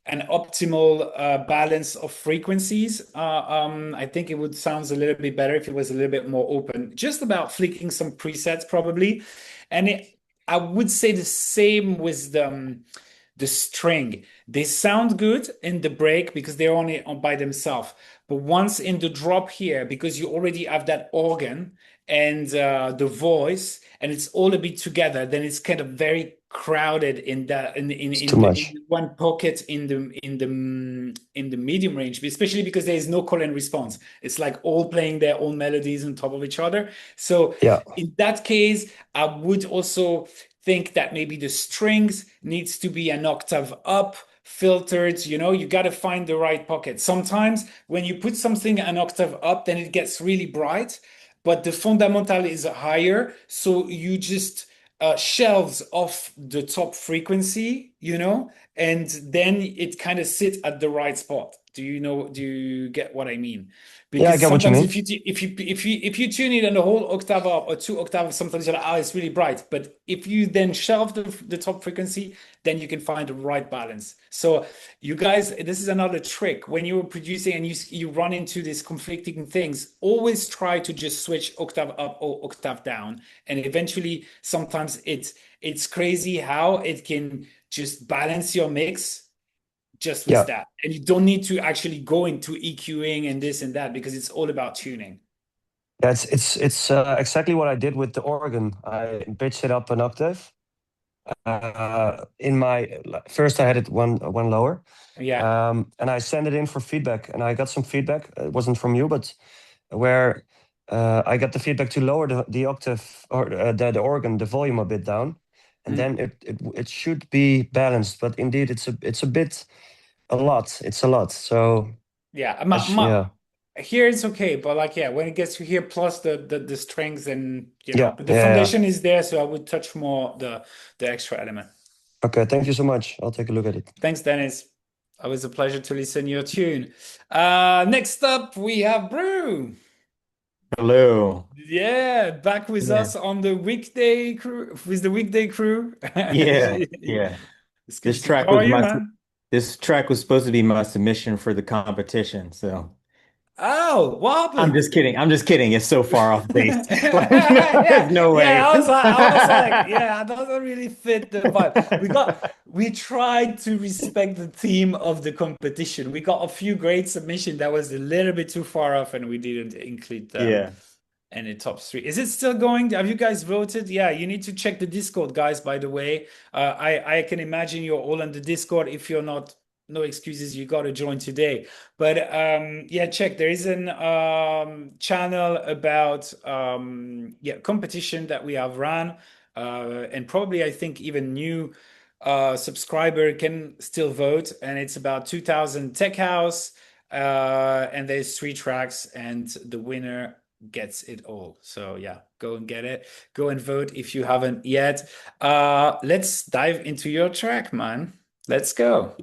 an optimal balance of frequencies. I think it would sound a little bit better if it was a little bit more open. Just about flicking some presets, probably. And I would say the same with the string. They sound good in the break because they're only on by themselves. But once in the drop here, because you already have that organ and the voice, and it's all a bit together, then it's kind of very crowded in that It's too much. in one pocket in the medium range, especially because there is no call and response. It's like all playing their own melodies on top of each other. So Yeah. in that case, I would also think that maybe the strings needs to be an octave up, filtered. You got to find the right pocket. Sometimes when you put something an octave up, then it gets really bright, but the fundamental is higher, so you just shelves off the top frequency, and then it kind of sits at the right spot. Do you get what I mean? Yeah, I Because get what you sometimes mean. if you tune it on the whole octave up or two octaves, sometimes you're like, oh, it's really bright. But if you then shelve the top frequency, then you can find the right balance. So you guys, this is another trick. When you're producing and you run into these conflicting things, always try to just switch octave up or octave down. And eventually, sometimes it's crazy how it can just balance your mix just with Yeah. that. And you don't need to actually go into EQing and this and that because it's all about tuning. Yeah, it's exactly what I did with the organ. I pitched it up an octave. In my first, I had it one lower, Yeah. and I sent it in for feedback, and I got some feedback. It wasn't from you, but where I got the feedback to lower the octave or the organ, the volume a bit down, and then it should be balanced. But indeed, it's a bit a lot. It's a lot. So Yeah. yeah, Here it's okay, but like when it gets to here plus the strings and yeah, but the yeah. foundation is there, so I would touch more the extra element. Okay, thank you so much. I'll take a look at it. Thanks, Dennis. Always a pleasure to listen your tune. Next up we have Brew. Hello. Yeah, back with Yeah. us on the weekday crew with the weekday crew. Yeah. Yeah. It's good This to see you. track How was are you, my man? this track was supposed to be my submission for the competition. So Oh, what I'm happened? just kidding. I'm just kidding. It's so far off base. Like, Yeah, there's no yeah. way. I was like, yeah, that doesn't really fit the vibe. We tried to respect the theme of the competition. We got a few great submissions that was a little bit too far off, and we didn't include them Yeah. in the top three. Is it still going? Have you guys voted? Yeah, you need to check the Discord, guys, by the way. I can imagine you're all on the Discord. If you're not, no excuses, you got to join today. But yeah, check. There is an channel about competition that we have run. And probably I think even new subscriber can still vote. And it's about 2000 tech house. And there's 3 tracks, and the winner gets it all. So yeah, go and get it. Go and vote if you haven't yet. Let's dive into your track, man. Let's go.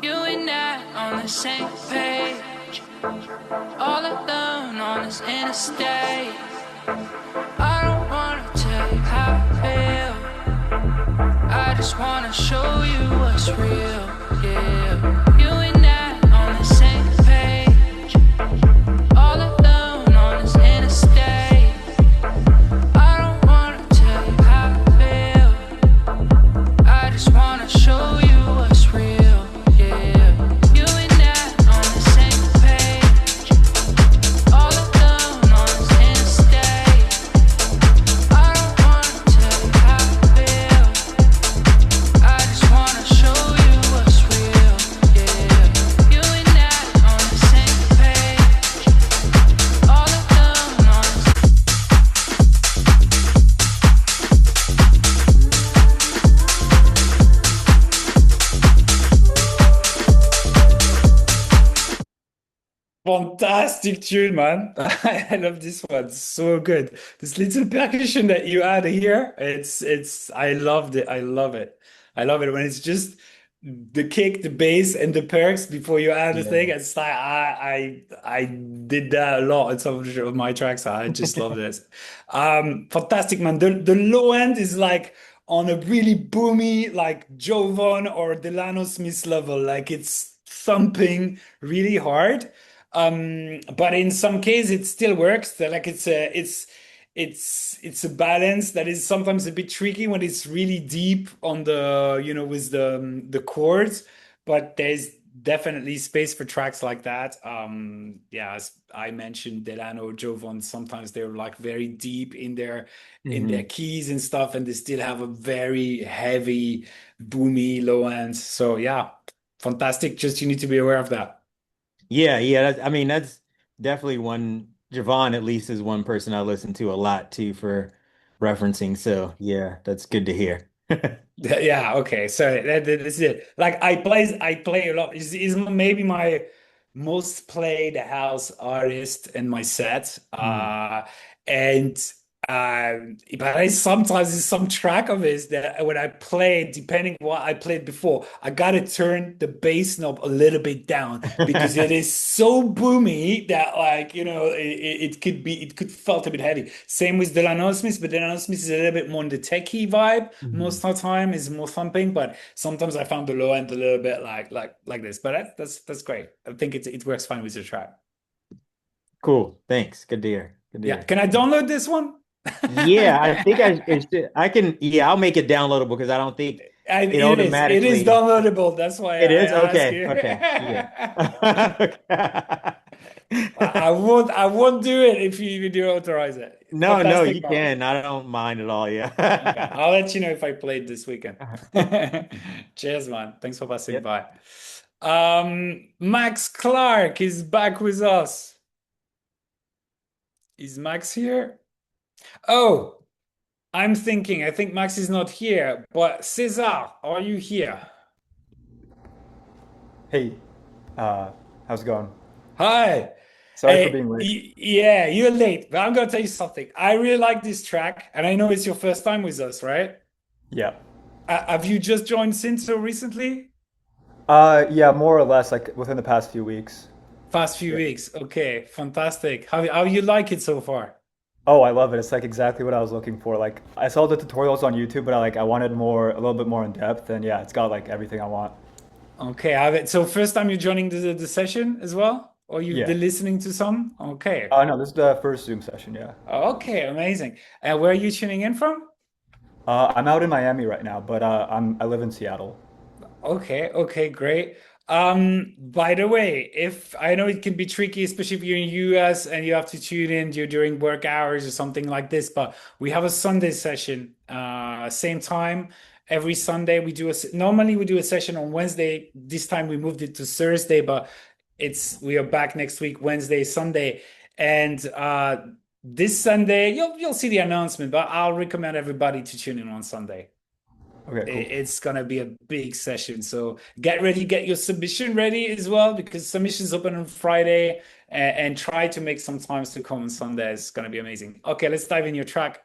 You and I on the same page, all alone on this interstate. I don't wanna tell you how I feel, I just wanna show you what's real, yeah. You and I on the same page, all alone on this interstate. I don't wanna tell you how I feel, I just wanna show you what's real, yeah. You and I on the same page, all alone on this interstate. I don't wanna tell you how I feel, I just wanna show you what's real, yeah. You and I on the same page, all alone on this. Fantastic tune, man. I love this one. So good. This little percussion that you add here, I loved it. I love it. I love it when it's just the kick, the bass, and the perks before you add the thing. Yeah. It's like I did that a lot on some of my tracks. I just love this. Fantastic, man. The low end is like on a really boomy, like Jovan or Delano Smith level. Like it's thumping really hard. But in some case it still works. Like it's a balance that is sometimes a bit tricky when it's really deep on the, with the chords, but there's definitely space for tracks like that. Yeah, as I mentioned, Delano, Jovan, sometimes they're like very deep in their keys and stuff, and they still have a very heavy, boomy low end. So yeah, fantastic. Just you need to be aware of that. Yeah. I mean, that's definitely one. Javon, at least, is one person I listen to a lot too for referencing. So yeah, that's good to hear. Yeah, okay. So that's it. Like I play a lot. Is maybe my most played house artist in my set. Mm. And but I sometimes there's some track of it that when I play, depending what I played before, I gotta turn the bass knob a little bit down because it is so boomy that like it could felt a bit heavy. Same with Delano Smith, but Delano Smith is a little bit more on the techie vibe. Mhm. Most of the time is more thumping, but sometimes I found the low end a little bit like this. But that's great. I think it works fine with the track. Cool. Thanks. Good to hear. Good to Yeah. hear. Can I download this one? Yeah, I think I can. Yeah, I'll make it downloadable because I don't think And it it is automatically. downloadable. That's why It I is ask okay. you. Okay. Yeah. I won't do it if you do authorize it. No, Fantastic, you man. can. I don't mind at all. Yeah. Okay, I'll let you know if I played this weekend. Cheers, man. Thanks for passing Yep. by. Max Clark is back with us. Is Max here? Oh, I think Max is not here, but Cesar, are you here? Hey, how's it going? Hi. Sorry for being late. Yeah, you're late, but I'm gonna tell you something. I really like this track, and I know it's your first time with us, right? Yeah. Have you just joined SYNTHO recently? Yeah, more or less, like within the past few weeks. Past few Yeah. weeks. Okay, fantastic. How you like it so far? Oh, I love it. It's like exactly what I was looking for. Like I saw the tutorials on YouTube, but I wanted a little bit more in depth, and yeah, it's got like everything I want. Okay, have it. So first time you're joining the session as well, or you've Yeah. been listening to some? Okay. No, this is the first Zoom session, yeah. Okay, amazing. And where are you tuning in from? I'm out in Miami right now, but I live in Seattle. Okay, great. By the way, if I know it can be tricky, especially if you're in US and you have to tune in during work hours or something like this, but we have a Sunday session, same time every Sunday. Normally we do a session on Wednesday. This time we moved it to Thursday, but we are back next week, Wednesday, Sunday, and this Sunday you'll see the announcement, but I'll recommend everybody to tune in on Sunday. Okay, cool. It's gonna be a big session, so get ready, get your submission ready as well, because submissions open on Friday, and try to make some times to come on Sunday. It's gonna be amazing. Okay, let's dive in your track.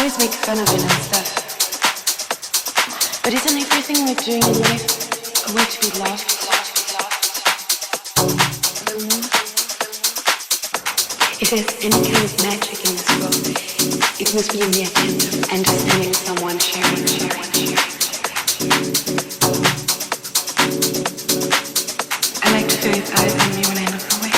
always make fun of it and stuff. But isn't everything we're doing in life a way to be loved? If there's any kind of magic in this world, it must be in the attempt of understanding someone, sharing. I like to feel his eyes on me when I look away.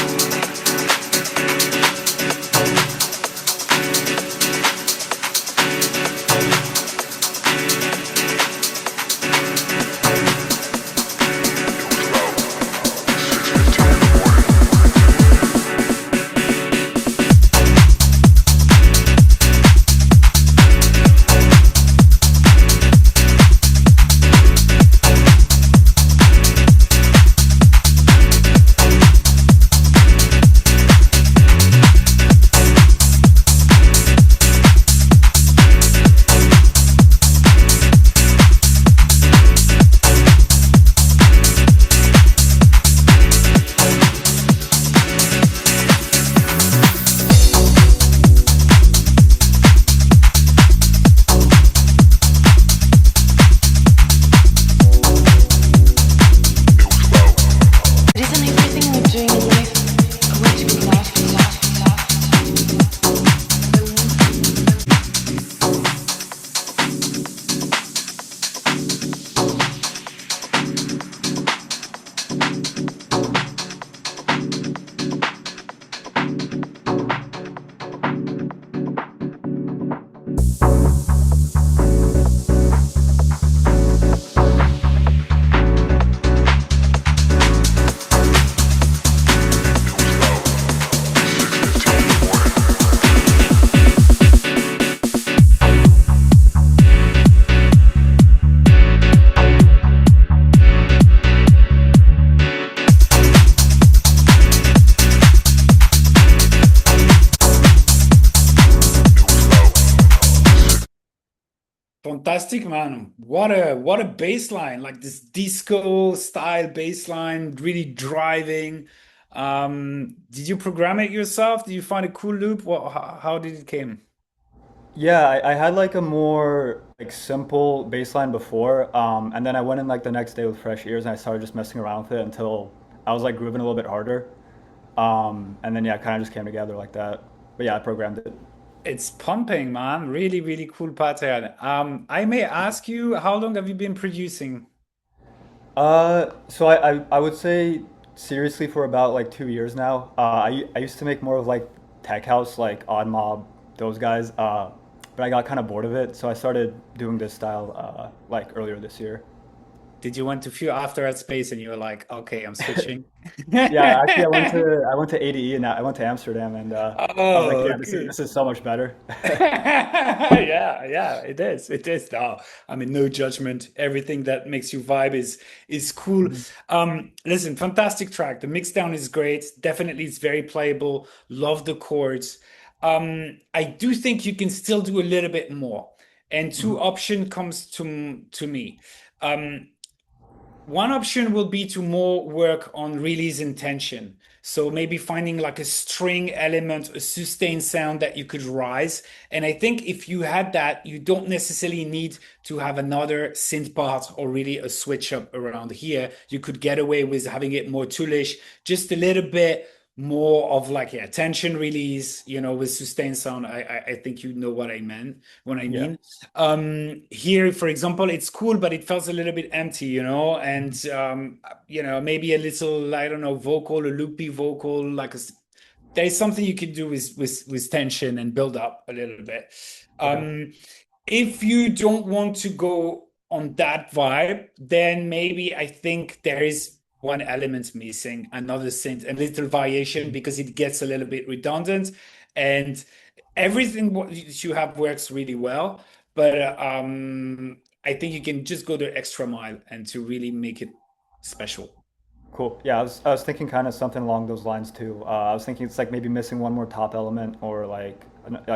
Fantastic, man. What a bass line, like this disco style bass line, really driving. Did you program it yourself? Did you find a cool loop? How did it came? Yeah, I had like a more like simple bass line before, and then I went in like the next day with fresh ears and I started just messing around with it until I was like grooving a little bit harder. And then yeah, it kind of just came together like that. But yeah, I programmed it. It's pumping, man. Really, really cool pattern. I may ask you, how long have you been producing? So I would say seriously for about like 2 years now. I used to make more of like tech house, like Odd Mob, those guys. But I got kind of bored of it, so I started doing this style like earlier this year. Did you went to few after that space and you were like, okay, I'm switching? Yeah, actually, I went to ADE and I went to Amsterdam, and I was like, Oh, yeah, this is good. this is so much better. Yeah, yeah, it is. It is. No, I mean, no judgment. Everything that makes you vibe is cool. Mhm. Listen, fantastic track. The mix down is great. Definitely, it's very playable. Love the chords. I do think you can still do a little bit more. And two Mhm. option comes to me. Um, One option will be to more work on release intention. So maybe finding like a string element, a sustained sound that you could rise. And I think if you had that, you don't necessarily need to have another synth part or really a switch up around here. You could get away with having it more toolish, just a little bit more of like yeah, tension release, with sustained sound. I think you know what I meant when I Yeah. mean. Here, for example, it's cool, but it felt a little bit empty, and Mhm. maybe a little, I don't know, vocal, a loopy vocal, there's something you can do with tension and build up a little bit. Okay. If you don't want to go on that vibe, then maybe I think there is one element missing, another synth, a little variation Mhm. because it gets a little bit redundant, and everything what you have works really well. But I think you can just go the extra mile and to really make it special. Cool. Yeah, I was thinking kind of something along those lines too. I was thinking it's like maybe missing one more top element or like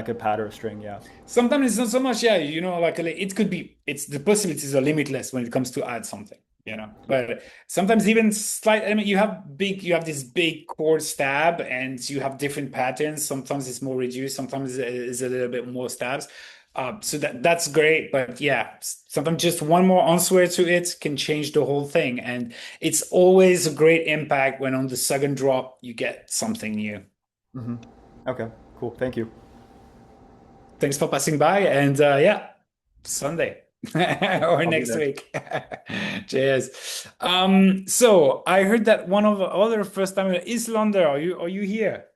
a pad or a string. Yeah. Sometimes it's not so much, yeah, it could be, it's the possibilities are limitless when it comes to add something, Yeah. but sometimes even slight, I mean, you have this big chord stab and you have different patterns. Sometimes it's more reduced, sometimes it's a little bit more stabs. So that's great, but yeah, sometimes just one more answer to it can change the whole thing, and it's always a great impact when on the second drop you get something new. Hmm. Okay, cool. Thank you. Thanks for passing by, and yeah, Sunday or I'll be next there. week. Cheers. So I heard that one of the other first time Islander, are you here?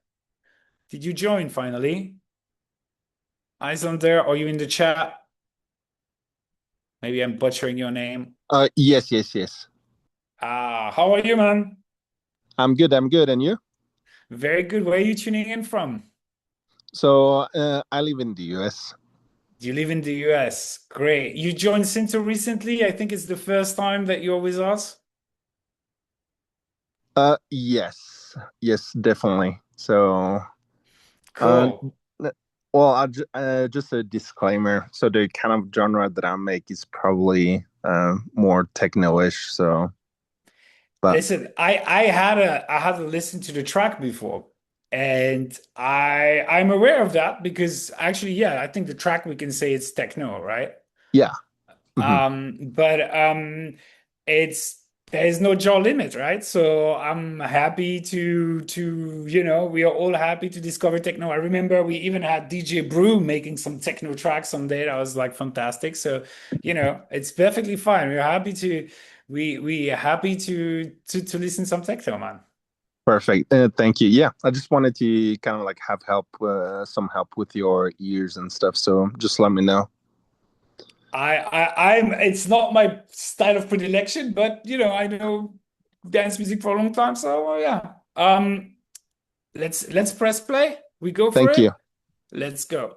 Did you join finally? Islander, are you in the chat? Maybe I'm butchering your name. Yes, yes, yes. How are you, man? I'm good. I'm good. And you? Very good. Where are you tuning in from? So I live in the US. Do you live in the US? Great. You joined SYNTHO recently. I think it's the first time that you're with us. Yes, yes, definitely. So, uh, Cool. well, just a disclaimer. So the kind of genre that I make is probably more techno-ish. So, but Listen, I had to listen to the track before, and I'm aware of that because actually, yeah, I think the track we can say it's techno, right? yeah. Mhm. But it's there's no jaw limit, right? So I'm happy to we are all happy to discover techno. I remember we even had DJ Brew making some techno tracks someday. That was like fantastic. So, it's perfectly fine. We're happy to we are happy to listen some techno, man. Perfect. Thank you. Yeah, I just wanted to kind of like have help, some help with your ears and stuff. So just let me know. I'm it's not my style of predilection, but I know dance music for a long time, so yeah. Let's press play. We go for Thank you. it. Let's go.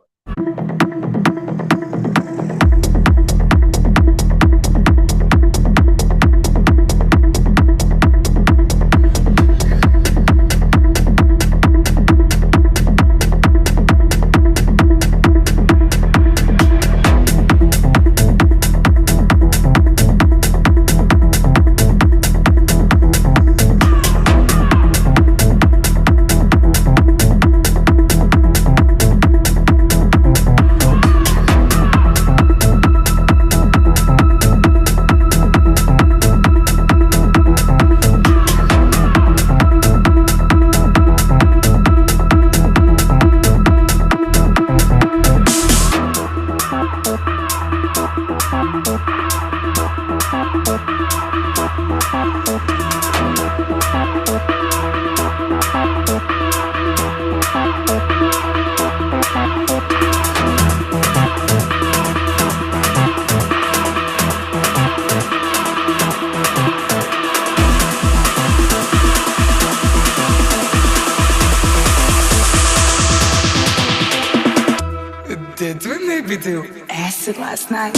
Did we maybe do acid last night?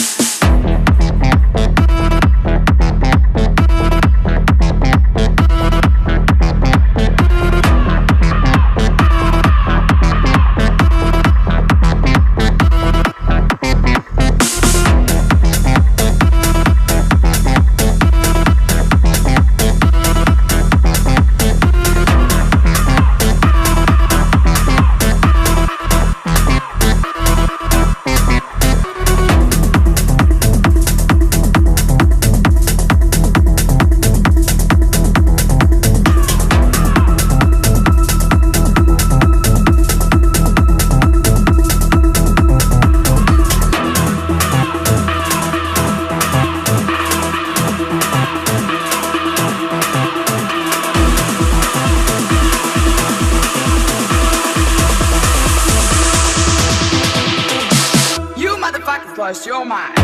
You motherfuckers lost your mind.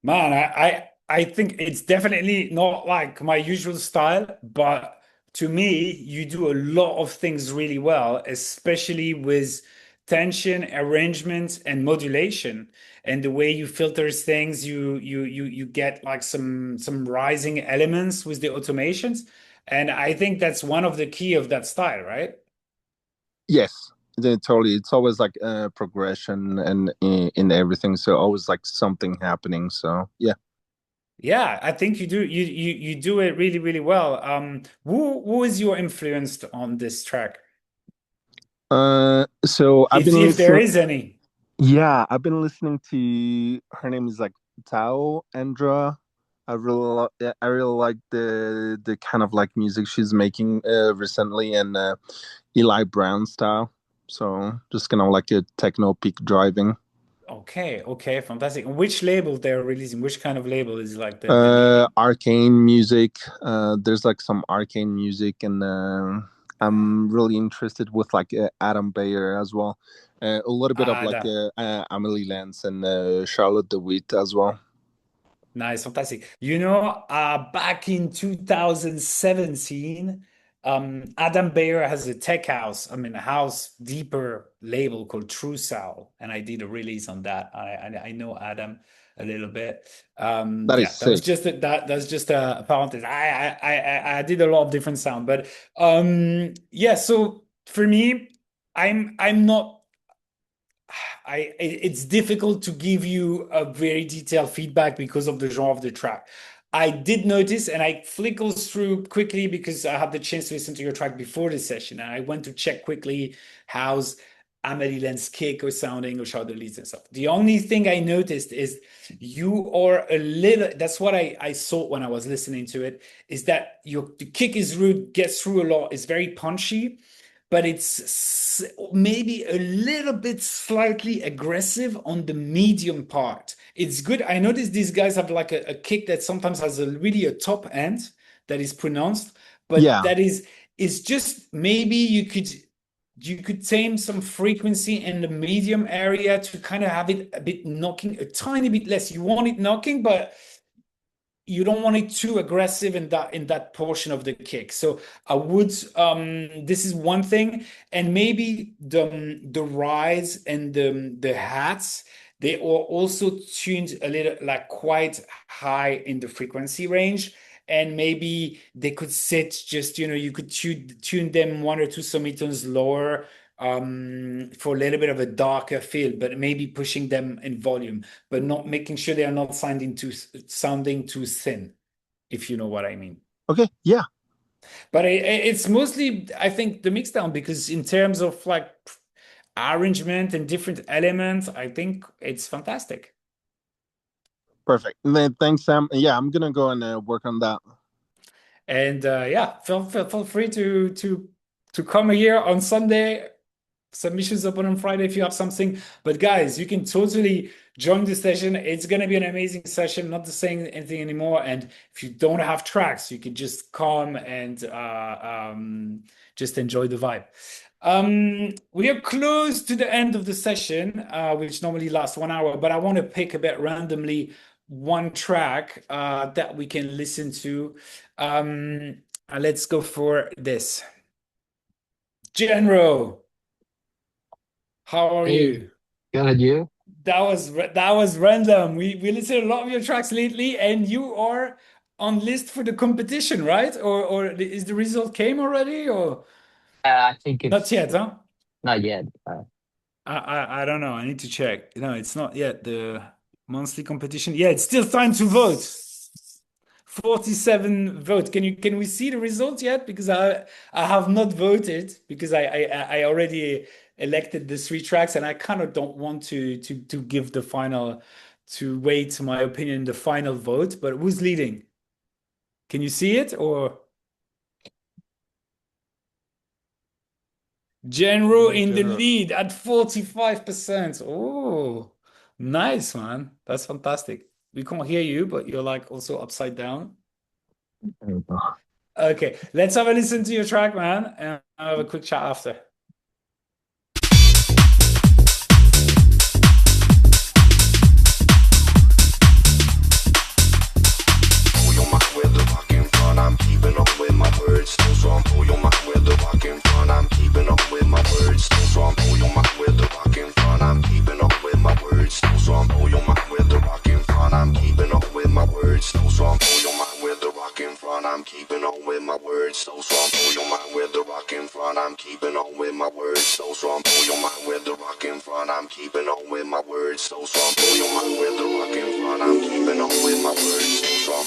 Man, I think it's definitely not like my usual style, but to me, you do a lot of things really well, especially with tension, arrangement, and modulation. And the way you filter things, you get like some rising elements with the automations. And I think that's one of the key of that style, right? Yes. totally. It's always like progression and in everything. So always like something happening. So yeah. Yeah, I think you do it really, really well. Who is your influence on this track? So I've been If there listening. is any. Yeah, I've been listening to her name is like Tao Andra. I really like the kind of like music she's making recently and Eli Brown style. So just kind of like a techno peak driving. Okay, fantastic. And which label they're releasing? Which kind of label is like the Arcane music. There's like some arcane music, and I'm really interested with like Adam Bayer as well. A little bit of like Amelie Lance and Charlotte DeWitt as well. Nice, fantastic. Back in 2017, Adam Bayer has a tech house, a house deeper label called True Soul, and I did a release on that. I know Adam a little bit. That is Yeah, that was sick. just that's just a parenthesis. I did a lot of different sound, but yeah. So for me, I'm not. It's difficult to give you a very detailed feedback because of the genre of the track. I did notice, and I flickled through quickly because I had the chance to listen to your track before this session, and I went to check quickly how's Amelie Len's kick or sounding or shoulder leads and stuff. The only thing I noticed is you are a little. That's what I saw when I was listening to it. Is that the kick is rude, gets through a lot, is very punchy, but it's maybe a little bit slightly aggressive on the medium part. It's good. I noticed these guys have like a kick that sometimes has really a top end that is pronounced, but Yeah. that is just maybe you could tame some frequency in the medium area to kind of have it a bit knocking, a tiny bit less. You want it knocking, but you don't want it too aggressive in that portion of the kick. So I would this is one thing, and maybe the rise and the hats, they are also tuned a little like quite high in the frequency range, and maybe they could sit just you could tune them 1 or 2 semitones lower for a little bit of a darker feel, but maybe pushing them in volume, but not making sure they are not sounding too thin, if you know what I mean. Okay. Yeah. But it's mostly, I think, the mixdown, because in terms of like arrangement and different elements, I think it's fantastic. Perfect. Then thanks, Sam. Yeah, I'm gonna go and work on that. And yeah, feel free to come here on Sunday. Submissions open on Friday if you have something. But guys, you can totally join the session. It's gonna be an amazing session. Not to saying anything anymore. And if you don't have tracks, you can just come and just enjoy the vibe. We are close to the end of the session, which normally lasts 1 hour. But I want to pick a bit randomly one track that we can listen to. Let's go for this. Genro. How are you? Good, you? That was random. We listened to a lot of your tracks lately, and you are on list for the competition, right? Or is the result came already, or I think not it's yet, huh? not yet. I don't know. I need to check. No, it's not yet the monthly competition. Yeah, it's still time to vote. 47 votes. Can we see the results yet? Because I have not voted because I already elected the 3 tracks, and I kind of don't want to give the final, to wait my opinion the final vote. But who's leading? Can you see it, or Genro in the lead at 45%? Oh, nice, man. That's fantastic. We can't hear you, but you're like also upside down. Okay, let's have a listen to your track, man, and I'll have a quick chat after. I'm keeping up with my words, still strong. Pull your mind with the rock in front. I'm keeping up with my words, still strong. Pull your mind with the rock in front. I'm keeping up with my words, still strong. Pull your mind with the rock in front. I'm keeping up with my words, still strong. Pull your mind with the rock in front. I'm keeping up with my words, still strong. Pull your mind with the rock in front. I'm keeping up with words so strong. Blow your mind with the rock in front. I'm keeping on with my words so strong. Blow your mind with the rock in front. I'm keeping on with my words so strong.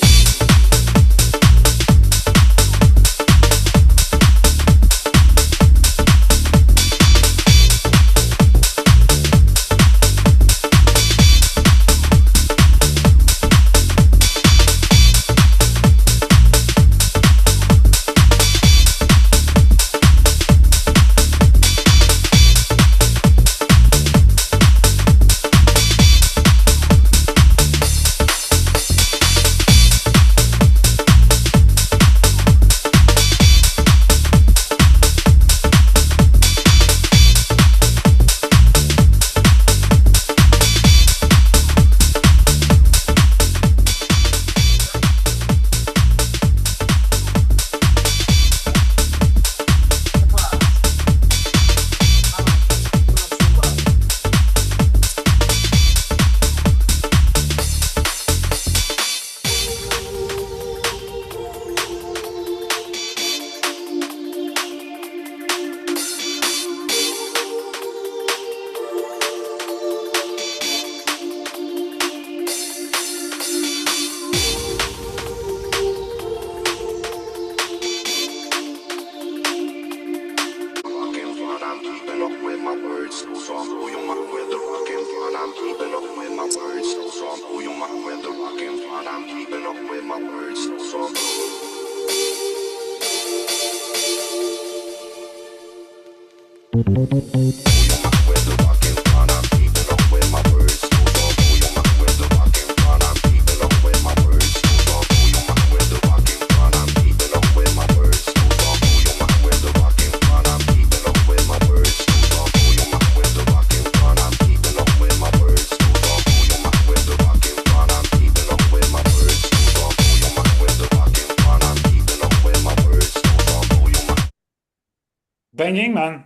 Banging, man.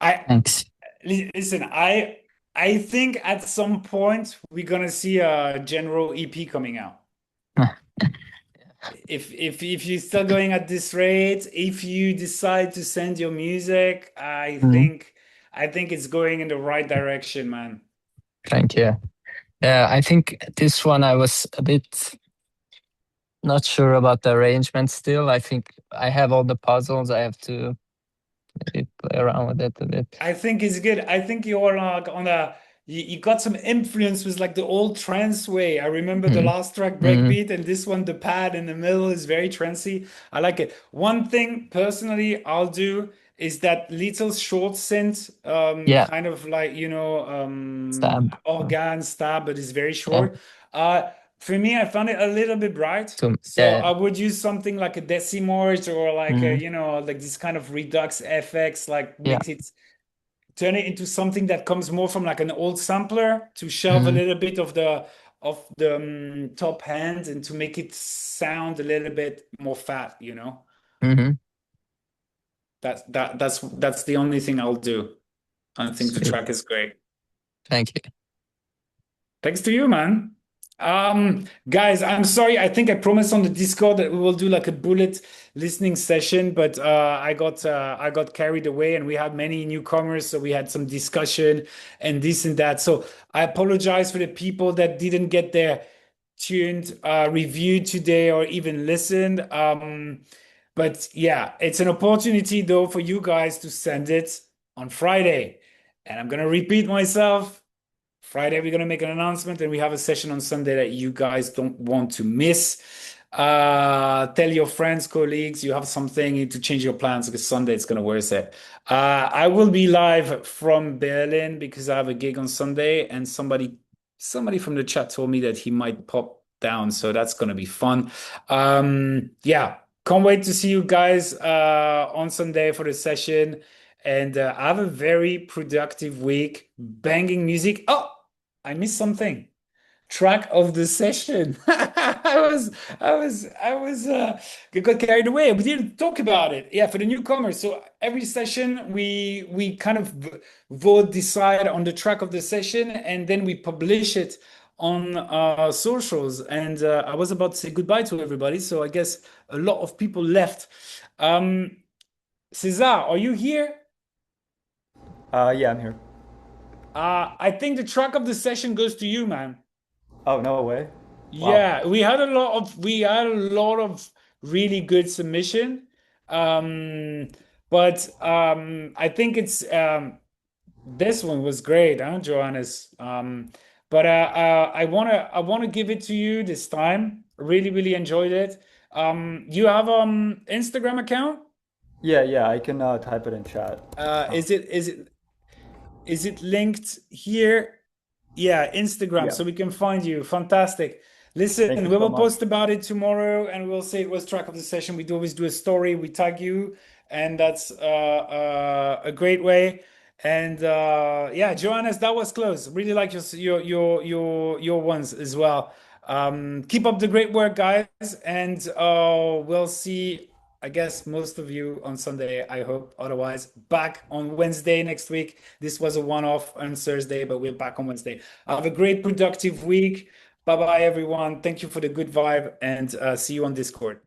Thanks. Listen, I think at some point we're gonna see a general EP coming out. If you're still going at this rate, if you decide to send your music, Mhm. I think it's going in the right direction, man. Thank you. Yeah, I think this one I was a bit not sure about the arrangement still. I think I have all the puzzles. I have to maybe play around with it a bit. I think it's good. I think you're like on a you got some influence with like the old trance way. I remember the Mhm. last track Mhm. breakbeat and this one the pad in the middle is very trancey. I like it. One thing personally I'll do is that little short synth Yeah, kind of like stab. organ stab but it's very Yeah. short. For me I found it a little bit bright. So So yeah. I would use something like a decimorge or like Mhm. like this kind of redux FX like Yeah. makes it turn it into something that comes more from like an old sampler to shelve a Mhm. little bit of the top hand and to make it sound a little bit more fat, you know. Mhm. That's the only thing I'll do. I think the Sweet. track is great. Thank you. Thanks to you, man. Guys, I'm sorry. I think I promised on the Discord that we will do like a bullet listening session, but I got carried away and we had many newcomers, so we had some discussion and this and that. So I apologize for the people that didn't get their tuned review today or even listened. But yeah, it's an opportunity though for you guys to send it on Friday. And I'm gonna repeat myself. Friday, we're going to make an announcement, and we have a session on Sunday that you guys don't want to miss. Tell your friends, colleagues, you have something to change your plans because Sunday it's going to worth it. I will be live from Berlin because I have a gig on Sunday, and somebody from the chat told me that he might pop down, so that's going to be fun. Yeah, can't wait to see you guys on Sunday for the session. And have a very productive week. Banging music. Oh, I missed something. Track of the session. I got carried away. We didn't talk about it. Yeah, for the newcomers. So every session we kind of vote, decide on the track of the session, and then we publish it on socials. And I was about to say goodbye to everybody, so I guess a lot of people left. Cesar, are you here? Yeah, I'm here. I think the track of the session goes to you, man. Oh, no way. Wow. Yeah, we had a lot of really good submission. But I think it's this one was great, huh, Johannes? But I wanna give it to you this time. Really, really enjoyed it. You have Instagram account? Yeah, I can type it in chat. Is it linked here? Yeah, Instagram, Yeah. so we can find you. Fantastic. Listen, Thank you we so will much. post about it tomorrow and we'll say it was track of the session. We do always do a story, we tag you, and that's a great way. And yeah, Johannes, that was close. Really like your ones as well. Keep up the great work, guys, and we'll see. I guess most of you on Sunday, I hope. Otherwise, back on Wednesday next week. This was a one-off on Thursday, but we're back on Wednesday. Have a great, productive week. Bye bye, everyone. Thank you for the good vibe, and see you on Discord.